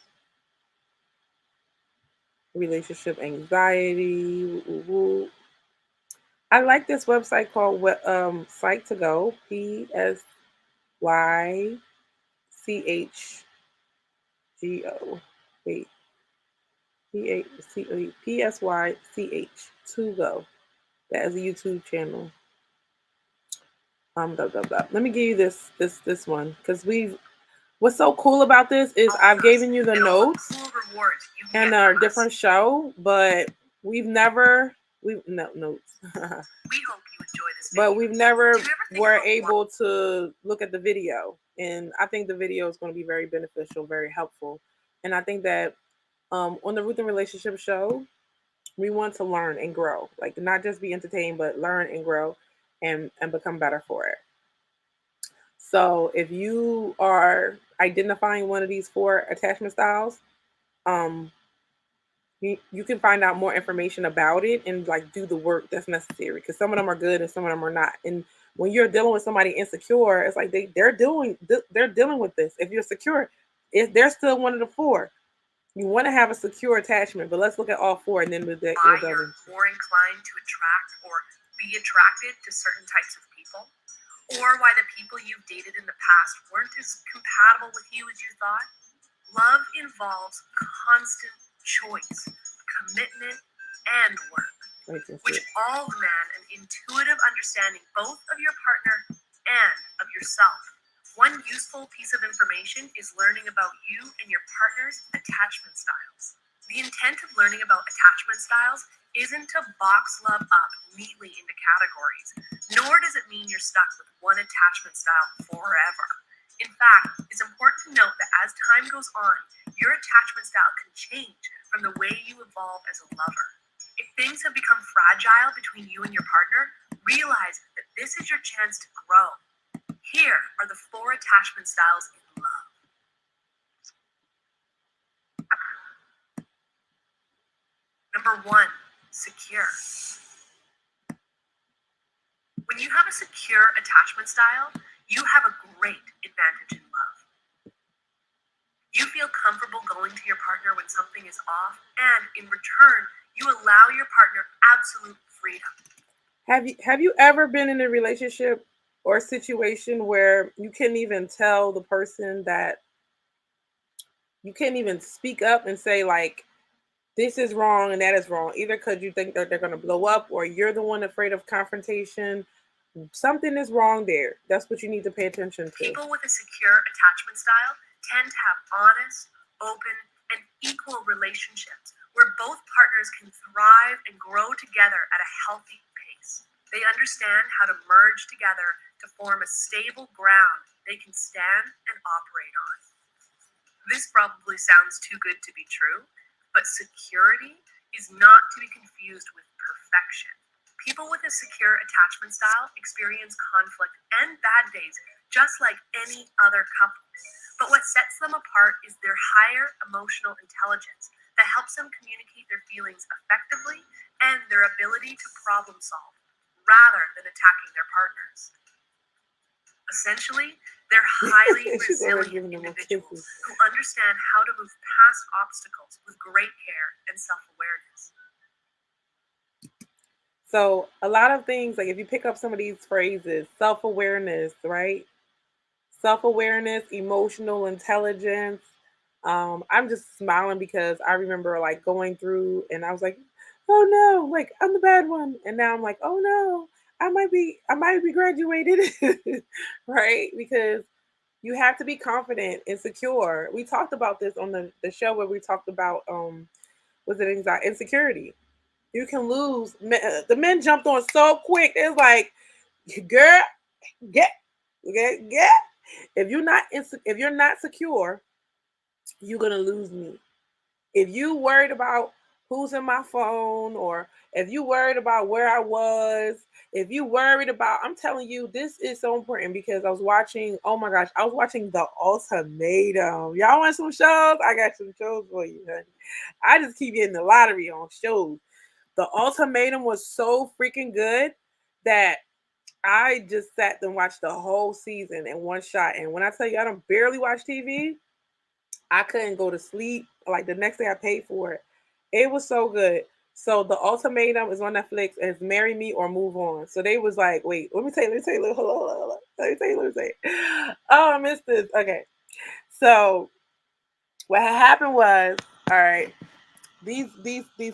Relationship anxiety. Woo, woo. I like this website called Psych to Go. PSYCHGO. Wait. PSYCH to go. That is a YouTube channel. Blah, blah, blah. Let me give you this one, because what's so cool about this is I've given you the notes and a different show, but we've never notes. We hope you enjoy this video. But we've never were able to look at the video, and I think the video is going to be very beneficial, very helpful, and I think that on the Ruth and Relationship show, we want to learn and grow, like not just be entertained, but learn and grow and become better for it. So if you are identifying one of these 4 attachment styles, you can find out more information about it and like do the work that's necessary, because some of them are good and some of them are not. And when you're dealing with somebody insecure, it's like they're dealing with this. If you're secure, if they're still one of the 4. You want to have a secure attachment, but let's look at all 4 and then we'll why you're more inclined to attract or be attracted to certain types of people, or why the people you've dated in the past weren't as compatible with you as you thought. Love involves constant choice, commitment, and work, which all demand an intuitive understanding both of your partner and of yourself. One useful piece of information is learning about you and your partner's attachment styles. The intent of learning about attachment styles isn't to box love up neatly into categories, nor does it mean you're stuck with one attachment style forever. In fact, it's important to note that as time goes on, your attachment style can change from the way you evolve as a lover. If things have become fragile between you and your partner, realize that this is your chance to grow. Here are the 4 attachment styles in love. Number 1, secure. When you have a secure attachment style, you have a great advantage in love. You feel comfortable going to your partner when something is off, and in return, you allow your partner absolute freedom. Have you ever been in a relationship or a situation where you couldn't even tell the person that you can't even speak up and say like, this is wrong and that is wrong, either because you think that they're going to blow up or you're the one afraid of confrontation. Something is wrong there. That's what you need to pay attention to. People with a secure attachment style tend to have honest, open, and equal relationships where both partners can thrive and grow together at a healthy pace. They understand how to merge together to form a stable ground they can stand and operate on. This probably sounds too good to be true, but security is not to be confused with perfection. People with a secure attachment style experience conflict and bad days just like any other couple. But what sets them apart is their higher emotional intelligence that helps them communicate their feelings effectively and their ability to problem solve rather than attacking their partners. Essentially, they're highly resilient individuals who understand how to move past obstacles with great care and self-awareness. So a lot of things, like if you pick up some of these phrases, self-awareness, right? Self-awareness, emotional intelligence. I'm just smiling because I remember like going through and I was like, oh no, like I'm the bad one. And now I'm like, oh no, I might be graduated, right? Because you have to be confident and secure. We talked about this on the show where we talked about was it anxiety, insecurity. You can lose. The men jumped on so quick. It's like, girl, get. If you're not secure, you're gonna lose me. If you worried about who's in my phone, or if you worried about where I was, if you worried about, I'm telling you, this is so important because I was watching. Oh my gosh, I was watching The Ultimatum. Y'all want some shows? I got some shows for you, honey. I just keep getting the lottery on shows. The Ultimatum was so freaking good that I just sat and watched the whole season in one shot. And when I tell you I don't barely watch TV, I couldn't go to sleep. Like the next day I paid for it. It was so good. So The Ultimatum is on Netflix and it's Marry Me or Move On. So they was like, wait, let me tell you, hold on. Let me tell you. Oh, I missed this. Okay. So what happened was, all right, these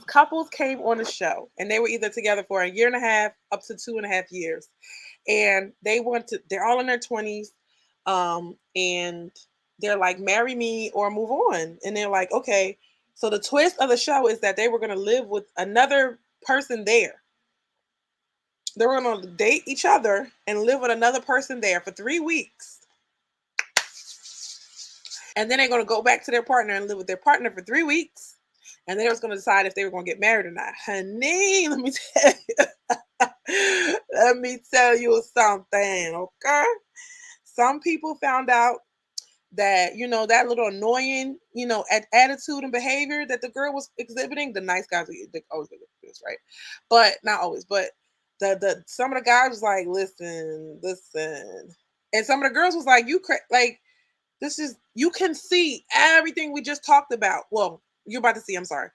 couples came on the show and they were either together for a year and a half up to 2.5 years, and they're all in their 20s, and they're like, marry me or move on. And they're like, okay. So the twist of the show is that they were going to live with another person there. They were going to date each other and live with another person there for 3 weeks, and then they're going to go back to their partner and live with their partner for 3 weeks. And they was going to decide if they were going to get married or not. Honey, let me tell you. Let me tell you something, okay? Some people found out that, that little annoying, attitude and behavior that the girl was exhibiting, the nice guys they always do this, right? But not always, but the some of the guys was like, listen. And some of the girls was like, this is, you can see everything we just talked about. Well, you're about to see, I'm sorry.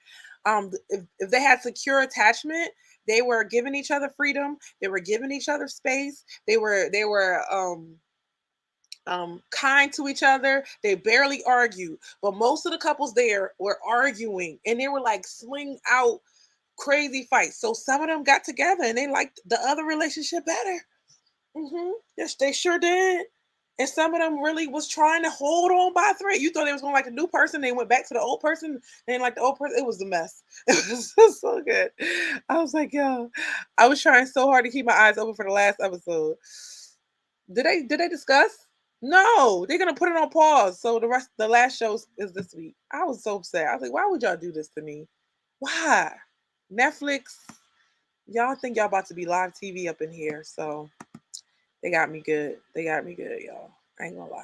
If they had secure attachment, they were giving each other freedom, they were giving each other space, they were kind to each other, they barely argued. But most of the couples there were arguing and they were like swing out crazy fights. So some of them got together and they liked the other relationship better. Yes, they sure did. And some of them really was trying to hold on by thread. You thought they was going to like a new person. They went back to the old person. They didn't like the old person. It was a mess. It was so good. I was like, yo, I was trying so hard to keep my eyes open for the last episode. Did they discuss? No, they're gonna put it on pause. So the last show is this week. I was so upset. I was like, why would y'all do this to me? Why? Netflix, y'all think y'all about to be live TV up in here. So they got me good. Y'all. I ain't gonna lie.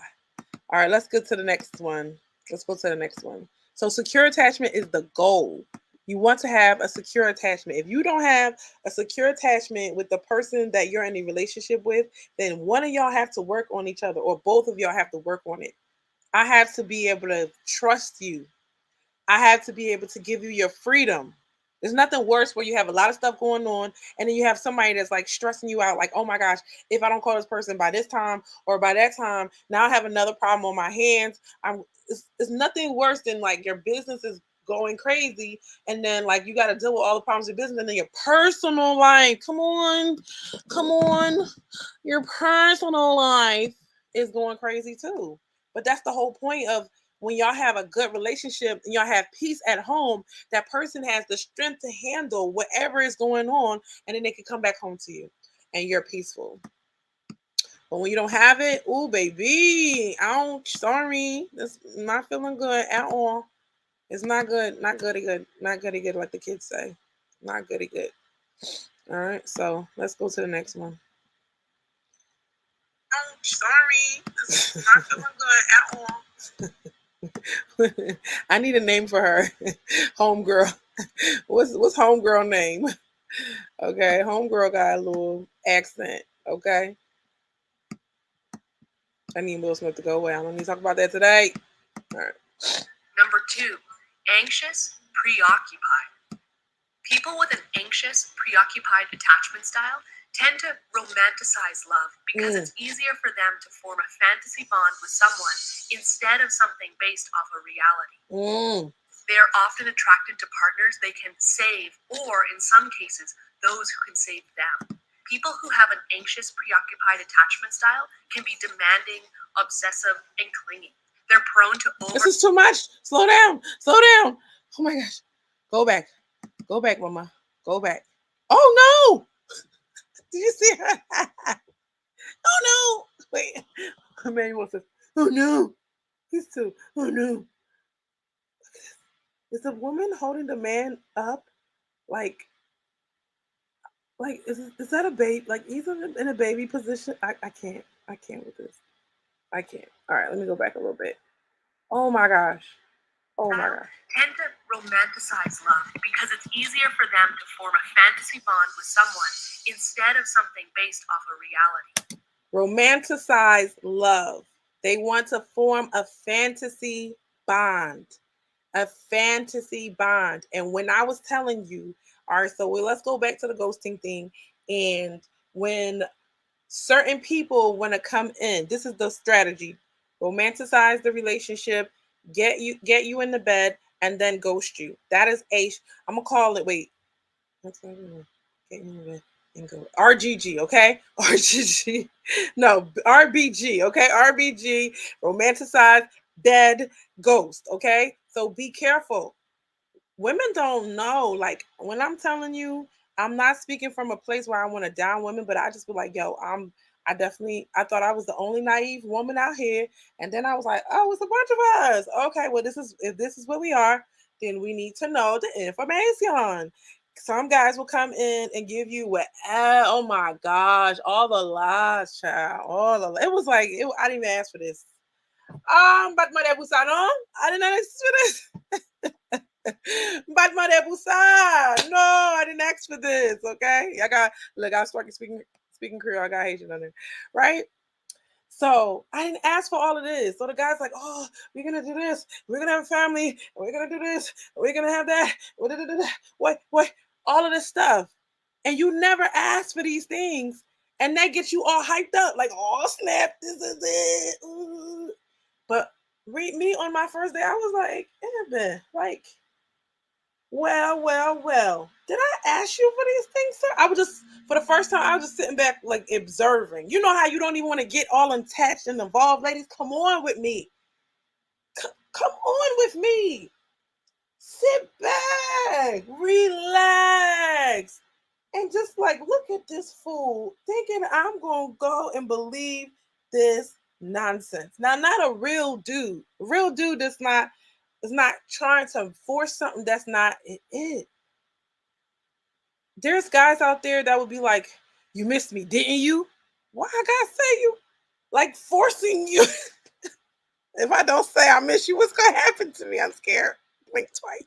All right, let's get to the next one. Let's go to the next one. So secure attachment is the goal. You want to have a secure attachment. If you don't have a secure attachment with the person that you're in a relationship with, then one of y'all have to work on each other, or both of y'all have to work on it. I have to be able to trust you. I have to be able to give you your freedom. There's nothing worse where you have a lot of stuff going on and then you have somebody that's like stressing you out, like, oh my gosh, if I don't call this person by this time or by that time, now I have another problem on my hands. It's nothing worse than like your business is going crazy and then like you got to deal with all the problems of business and then your personal life. Come on. Your personal life is going crazy too. But that's the whole point of when y'all have a good relationship and y'all have peace at home, that person has the strength to handle whatever is going on and then they can come back home to you and you're peaceful. But when you don't have it, ooh, baby, sorry, that's not feeling good at all. It's not good, not goody good, not goody good, like the kids say. Not goody good. All right, so let's go to the next one. Oh, sorry, this is not feeling good at all. I need a name for her. Homegirl. What's homegirl name? Okay, homegirl got a little accent. Okay. I need Will Smith to go away. I don't need to talk about that today. All right. Number 2, anxious, preoccupied. People with an anxious, preoccupied attachment style tend to romanticize love because it's easier for them to form a fantasy bond with someone instead of something based off a reality. They're often attracted to partners they can save, or in some cases, those who can save them. People who have an anxious, preoccupied attachment style can be demanding, obsessive, and clingy. They're prone to This is too much. Slow down. Oh my gosh. Go back, Mama. Go back. Oh no! Did you see her? Oh no! Wait, Emmanuel says, "Oh no!" He's too. Oh no! Is the woman holding the man up, like is that a baby? Like he's in a baby position? I can't with this. I can't. All right, let me go back a little bit. Oh my gosh. Tend to romanticize love because it's easier for them to form a fantasy bond with someone instead of something based off a reality. Romanticize love. They want to form a fantasy bond. And when I was telling you, all right, so let's go back to the ghosting thing. And when certain people want to come in, this is the strategy: romanticize the relationship, get you in the bed, and then ghost you. That is I'm gonna call it. Wait, get you in the bed and go RGG. Okay, RGG. No, RBG. Okay, RBG. Romanticize, dead, ghost. Okay, so be careful. Women don't know. Like when I'm telling you, I'm not speaking from a place where I want to down women, but I just be like, yo, I thought I was the only naive woman out here. And then I was like, oh, it's a bunch of us. Okay, well, if this is what we are, then we need to know the information. Some guys will come in and give you oh my gosh, all the lies, child. It was like, I didn't even ask for this. But my I didn't ask for this. But my no, I didn't ask for this. Okay, I started speaking Creole. I got Haitian on there, right? So I didn't ask for all of this. So the guy's like, "Oh, we're gonna do this. We're gonna have a family. We're gonna do this. We're gonna have that. What? All of this stuff." And you never asked for these things, and that gets you all hyped up, like, "Oh snap, this is it." Ooh. But read me on my first day, I was like, like, well. Did I ask you for these things, sir? I was just, for the first time, I was just sitting back, like, observing. You know how you don't even want to get all attached and involved, ladies? Come on with me. Come on with me. Sit back, relax, and just like look at this fool thinking I'm going to go and believe this nonsense. Now, not a real dude. A real dude is not trying to force something that's not it. There's guys out there that would be like, you missed me, didn't you? Why I gotta say you? Like forcing you. If I don't say I miss you, what's gonna happen to me? I'm scared. Blink twice.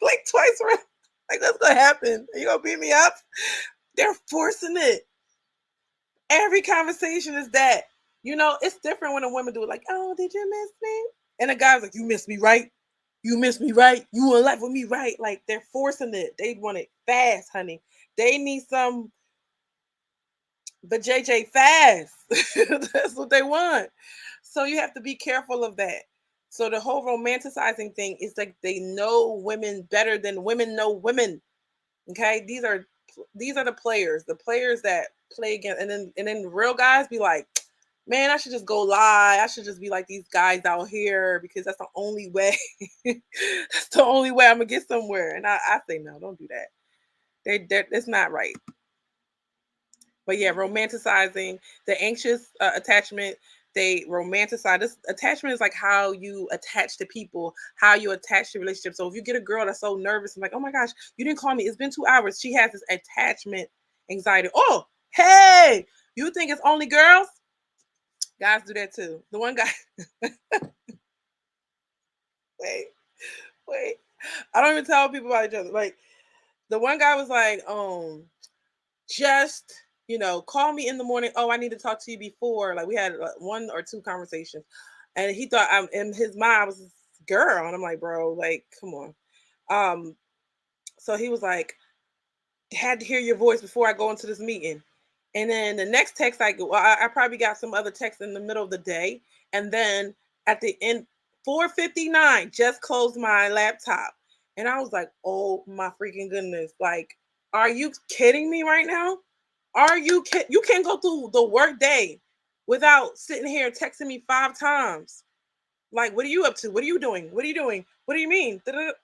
Blink twice, right? Like, what's gonna happen? Are you gonna beat me up? They're forcing it. Every conversation is that. You know, it's different when a woman do it like, oh, did you miss me? And a guy's like, you missed me, right? You miss me, right? You want life with me, right? Like they're forcing it. They want it fast, honey. They need some the JJ fast. That's what they want. So you have to be careful of that. So the whole romanticizing thing is like they know women better than women know women. Okay, these are the players that play against, and then real guys be like, man, I should just go lie. I should just be like these guys out here because that's the only way. That's the only way I'm gonna get somewhere. And I say no, don't do that. It's not right. But yeah, romanticizing the anxious attachment. They romanticize this attachment is like how you attach to people, how you attach to relationships. So if you get a girl that's so nervous and like, oh my gosh, you didn't call me. It's been 2 hours. She has this attachment anxiety. Oh, hey, you think it's only girls? Guys do that too. The one guy. wait. I don't even tell people about each other. Like the one guy was like, just call me in the morning. Oh, I need to talk to you before. Like we had one or two conversations, and he thought I'm in his mind I was this girl, and I'm like, bro, like, come on. So he was like, had to hear your voice before I go into this meeting. And then the next text I probably got some other text in the middle of the day, and then at the end 4:59 just closed my laptop, and I was like, oh my freaking goodness, like, are you kidding me right now? Are you you can't go through the work day without sitting here texting me 5 times. Like, what are you up to? What are you doing? What are you doing? What do you mean?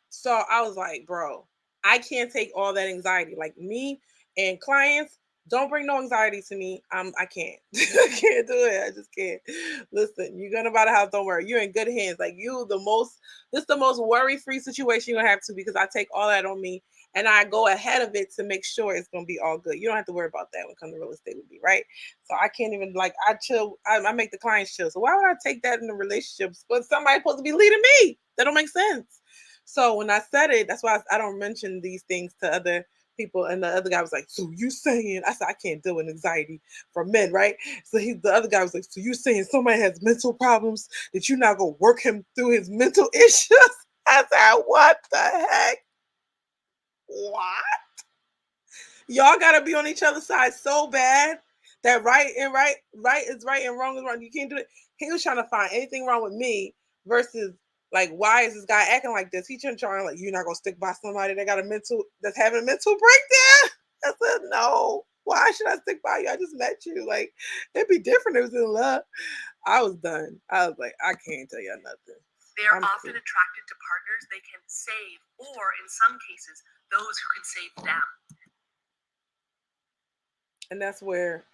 So I was like, bro, I can't take all that anxiety. Like me and clients, don't bring no anxiety to me. I can't. I can't do it. I just can't. Listen, you're gonna buy the house, don't worry. You're in good hands. Like this is the most worry-free situation you're gonna have to, because I take all that on me and I go ahead of it to make sure it's gonna be all good. You don't have to worry about that when it comes to real estate with me, right? So I can't even, like, I chill. I make the clients chill. So why would I take that in the relationships? But somebody's supposed to be leading me. That don't make sense. So when I said it, that's why I don't mention these things to other people. And the other guy was like, so you saying, I said, I can't deal with anxiety from men, right? So the other guy was like, so you saying somebody has mental problems that you're not going to work him through his mental issues? I said, what the heck? What? Y'all got to be on each other's side so bad that right is right and wrong is wrong. You can't do it. He was trying to find anything wrong with me versus, like, why is this guy acting like this? He trying like, you're not gonna stick by somebody that's having a mental breakdown. I said, no. Why should I stick by you? I just met you. Like, it'd be different if it was in love. I was done. I was like, I can't tell you nothing. They are often attracted to partners they can save, or in some cases, those who can save them. And that's where,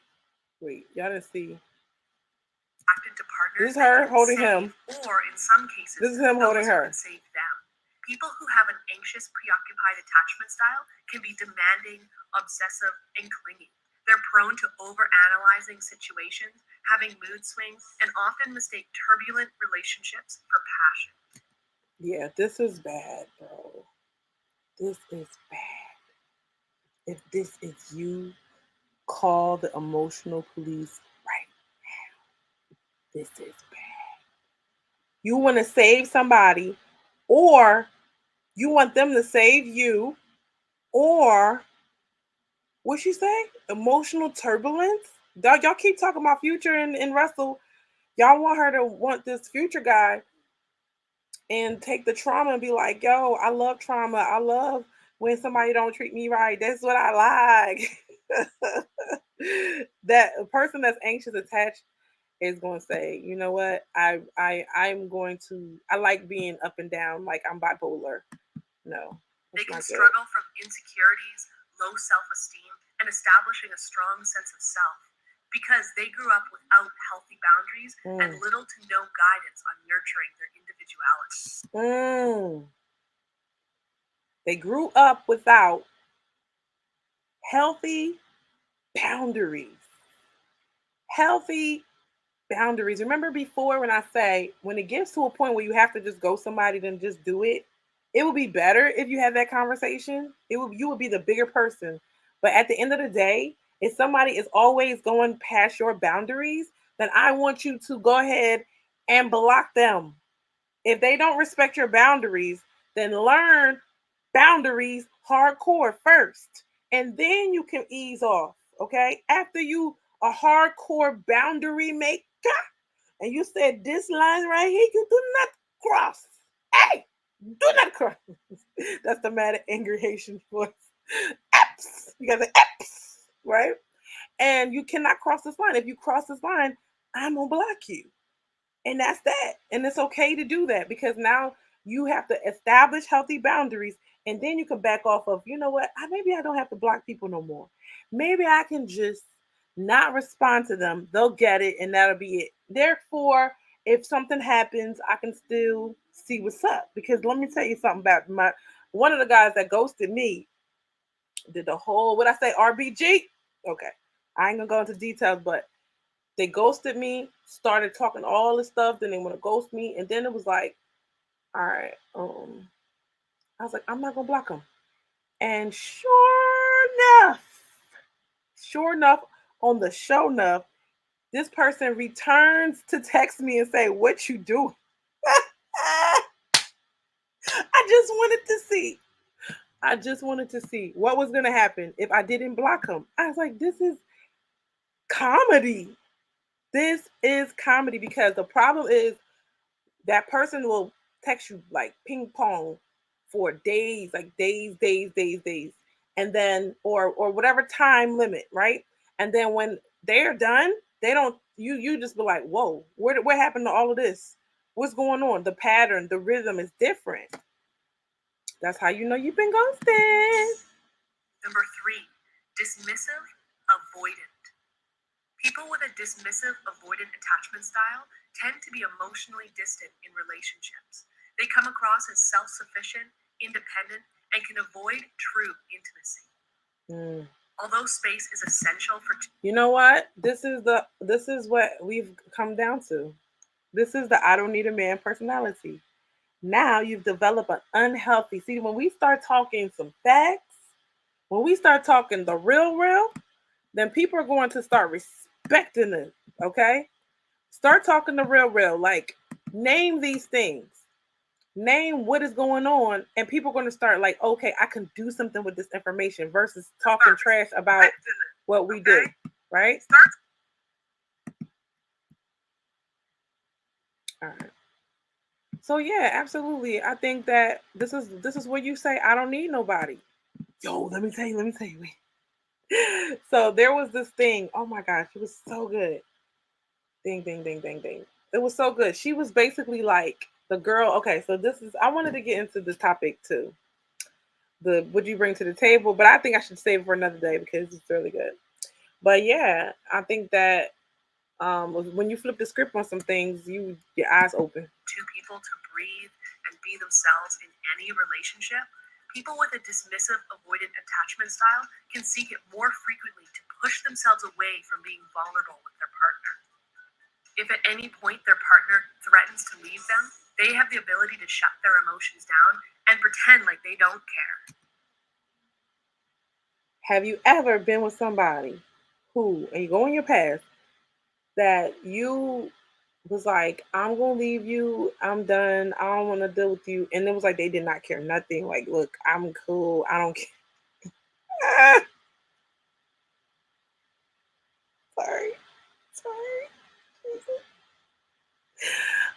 wait, y'all didn't see. Attracted to partners. This is her holding him. Or in some cases, this is him holding her. Can save them. People who have an anxious, preoccupied attachment style can be demanding, obsessive, and clingy. They're prone to overanalyzing situations, having mood swings, and often mistake turbulent relationships for passion. Yeah, this is bad, bro. This is bad. If this is you, call the emotional police right now. This is bad. You want to save somebody, or you want them to save you, or what she say? Emotional turbulence? Y'all keep talking about Future and Russell. Y'all want her to want this Future guy and take the trauma and be like, yo, I love trauma. I love when somebody don't treat me right. That's what I like. That a person that's anxious attached is going to say, you know what, I'm going to, I like being up and down, like I'm bipolar. No. They can struggle from insecurities, low self-esteem, and establishing a strong sense of self because they grew up without healthy boundaries and little to no guidance on nurturing their individuality. They grew up without healthy boundaries. Healthy boundaries. Remember before when I say, when it gets to a point where you have to just go somebody, then just do it. It would be better if you had that conversation. You would be the bigger person. But at the end of the day, if somebody is always going past your boundaries, then I want you to go ahead and block them. If they don't respect your boundaries, then learn boundaries hardcore first. And then you can ease off. Okay. After you a hardcore boundary maker, and you said this line right here, you do not cross. Hey, do not cross. That's the mad angry Haitian voice. Eps. You got the eps, right? And you cannot cross this line. If you cross this line, I'm gonna block you. And that's that. And it's okay to do that because now you have to establish healthy boundaries and then you can back off of, you know what, maybe I don't have to block people no more. Maybe I can just not respond to them. They'll get it and that'll be it. Therefore, if something happens, I can still see what's up. Because let me tell you something about one of the guys that ghosted me did the whole, what I say, RBG? Okay. I ain't gonna go into details, but they ghosted me, started talking all this stuff, then they want to ghost me, and then it was like, all right, I was like, I'm not gonna block them. And sure enough, on the show enough, this person returns to text me and say, what you doing? I just wanted to see what was gonna happen if I didn't block him. I was like, this is comedy. This is comedy because the problem is that person will text you like ping pong for days, like days. And then or whatever time limit, right? And then when they're done, they don't you just be like, whoa, what happened to all of this? What's going on? The pattern, the rhythm is different. That's how you know you've been ghosted. Number 3, dismissive, avoidant. People with a dismissive, avoidant attachment style tend to be emotionally distant in relationships. They come across as self-sufficient, independent, and can avoid true intimacy. Although space is essential for... You know what? This is what we've come down to. This is the I don't need a man personality. Now you've developed an unhealthy... See, when we start talking some facts, when we start talking the real, then people are going to start respecting it, okay? Start talking the real. Like, name these things. Name what is going on, and people are going to start like, okay, I can do something with this information versus talking trash about what we do, right? All right. So yeah, absolutely. I think that this is where you say, I don't need nobody. Yo, let me tell you. Wait. So there was this thing. Oh my gosh, it was so good. Ding. It was so good. She was basically like the girl. Okay, so I wanted to get into this topic too. The what you bring to the table, but I think I should save it for another day because it's really good. But yeah, I think that when you flip the script on some things, your eyes open. Two people to breathe and be themselves in any relationship. People with a dismissive, avoidant attachment style can seek it more frequently to push themselves away from being vulnerable with their partner. If at any point their partner threatens to leave them, they have the ability to shut their emotions down and pretend like they don't care. Have you ever been with somebody who, and you go in your past, that you was like, I'm gonna leave you, I'm done, I don't want to deal with you, and it was like they did not care nothing. Like, look, I'm cool, I don't care. Sorry.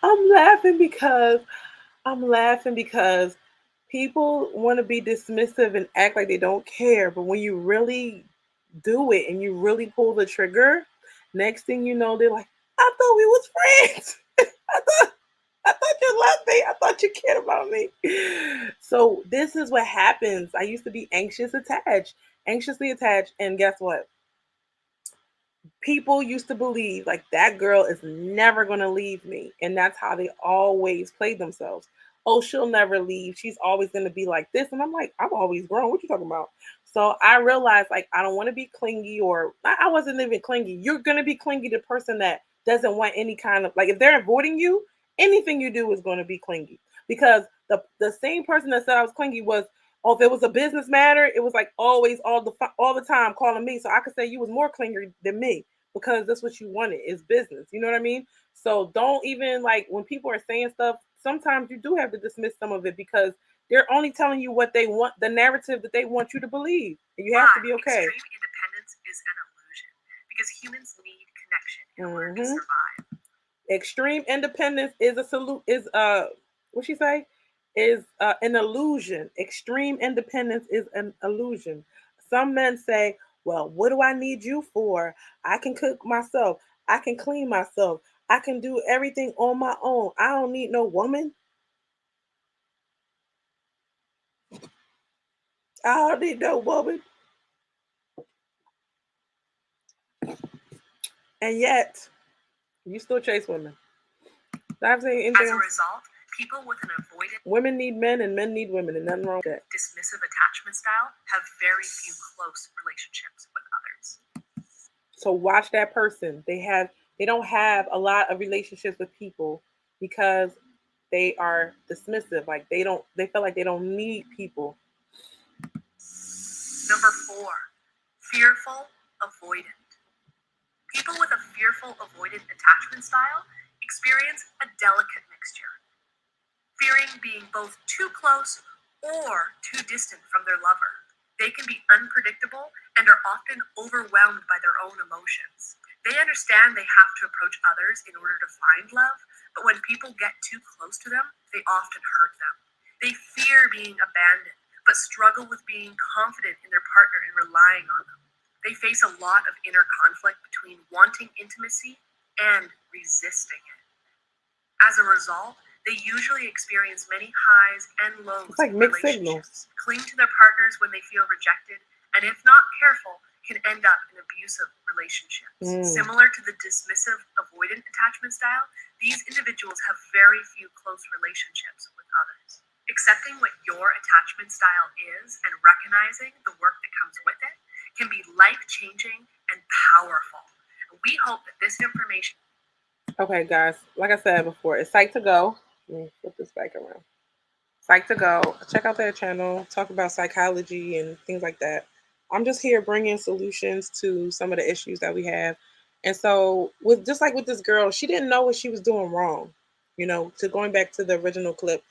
I'm laughing because people want to be dismissive and act like they don't care, but when you really do it and you really pull the trigger, next thing you know, they're like, I thought we was friends. I thought you loved me. I thought you cared about me. So this is what happens. I used to be anxiously attached, and guess what? People used to believe like that girl is never going to leave me, and that's how they always played themselves. Oh, she'll never leave, she's always going to be like this. And I'm like, I'm always grown, what you talking about? So I realized like I don't want to be clingy, or I wasn't even clingy. You're going to be clingy to the person that doesn't want any kind of, like, if they're avoiding you, anything you do is going to be clingy, because the same person that said I was clingy was, oh, if it was a business matter, it was like always all the time calling me. So I could say you was more clingy than me because that's what you wanted is business. You know what I mean? So don't even, like, when people are saying stuff, sometimes you do have to dismiss some of it because they're only telling you what they want, the narrative that they want you to believe. And you have to be okay. Extreme independence is an illusion because humans need connection in order to survive. Extreme independence is what she say? Is an illusion. Extreme independence is an illusion. Some men say, well, what do I need you for? I can cook myself. I can clean myself. I can do everything on my own. I don't need no woman. I don't need no woman. And yet, you still chase women. As a result, people with an avoidant women need men and men need women, and nothing wrong with that. Dismissive attachment style have very few close relationships with others. So watch that person. They don't have a lot of relationships with people because they are dismissive. Like they feel like they don't need people. Number 4, fearful avoidant. People with a fearful avoidant attachment style experience a delicate mixture, fearing being both too close or too distant from their lover. They can be unpredictable and are often overwhelmed by their own emotions. They understand they have to approach others in order to find love, but when people get too close to them, they often hurt them. They fear being abandoned, but struggle with being confident in their partner and relying on them. They face a lot of inner conflict between wanting intimacy and resisting it. As a result, they usually experience many highs and lows. It's like mixed signals. Cling to their partners when they feel rejected, and if not careful, can end up in abusive relationships. Similar to the dismissive avoidant attachment style, these individuals have very few close relationships with others. Accepting what your attachment style is and recognizing the work that comes with it can be life-changing and powerful. We hope that this information... Okay, guys, like I said before, it's Psych to Go. Let me flip this back around. Psych to Go. Check out their channel. Talk about psychology and things like that. I'm just here bringing solutions to some of the issues that we have. And so, just like with this girl, she didn't know what she was doing wrong. You know, going back to the original clip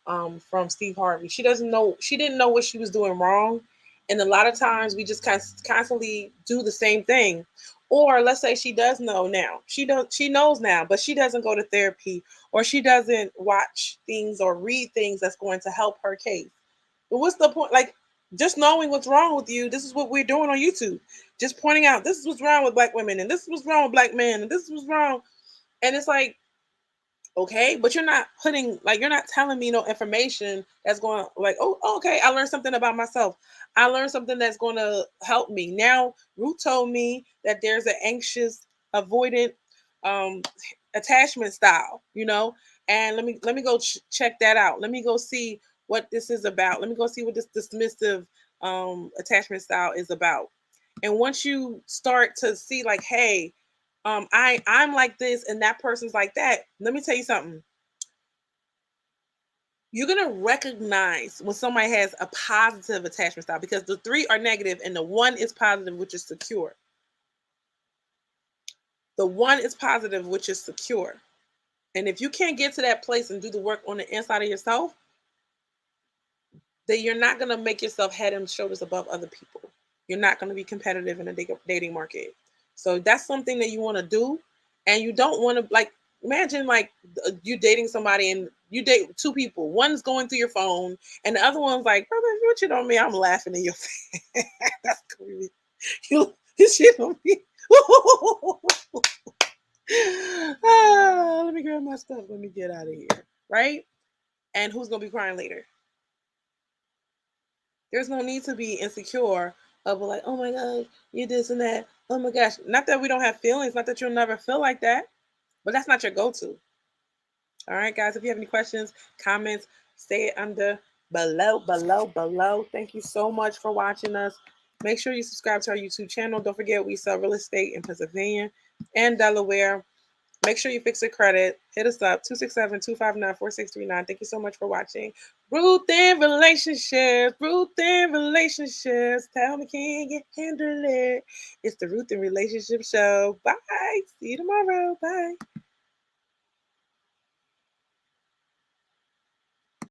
from Steve Harvey, she didn't know what she was doing wrong. And a lot of times we just constantly do the same thing. Or let's say she does know now. She knows now, but she doesn't go to therapy or she doesn't watch things or read things that's going to help her case. But what's the point? Like, just knowing what's wrong with you, this is what we're doing on YouTube. Just pointing out this is what's wrong with black women and this is what's wrong with black men and this is what's wrong. And it's like, okay, but you're not telling me no information that's going to like, oh, okay, I learned something about myself. I learned something that's going to help me. Now, Ruth told me that there's an anxious, avoidant attachment style, you know, and let me go check that out. Let me go see what this is about. Let me go see what this dismissive attachment style is about. And once you start to see like, hey, I'm like this and that person's like that. Let me tell you something. You're going to recognize when somebody has a positive attachment style because the 3 are negative and the 1 is positive, which is secure. The 1 is positive, which is secure. And if you can't get to that place and do the work on the inside of yourself, then you're not going to make yourself head and shoulders above other people. You're not going to be competitive in the dating market. So that's something that you want to do. And you don't want to, like, imagine like you dating somebody and you date 2 people. One's going through your phone and the other one's like, brother, you shit on me. I'm laughing in your face. That's creepy. You shit on me. Let me grab my stuff. Let me get out of here. Right? And who's going to be crying later? There's no need to be insecure of like, oh my gosh, you this and that. Oh my gosh. Not that we don't have feelings. Not that you'll never feel like that. But that's not your go-to. All right, guys. If you have any questions, comments, say it under below. Thank you so much for watching us. Make sure you subscribe to our YouTube channel. Don't forget we sell real estate in Pennsylvania and Delaware. Make sure you fix your credit. Hit us up, 267-259-4639. Thank you so much for watching. Ruth in Relationships. Tell me, can you handle it? It's the Ruth in Relationship Show. Bye. See you tomorrow. Bye.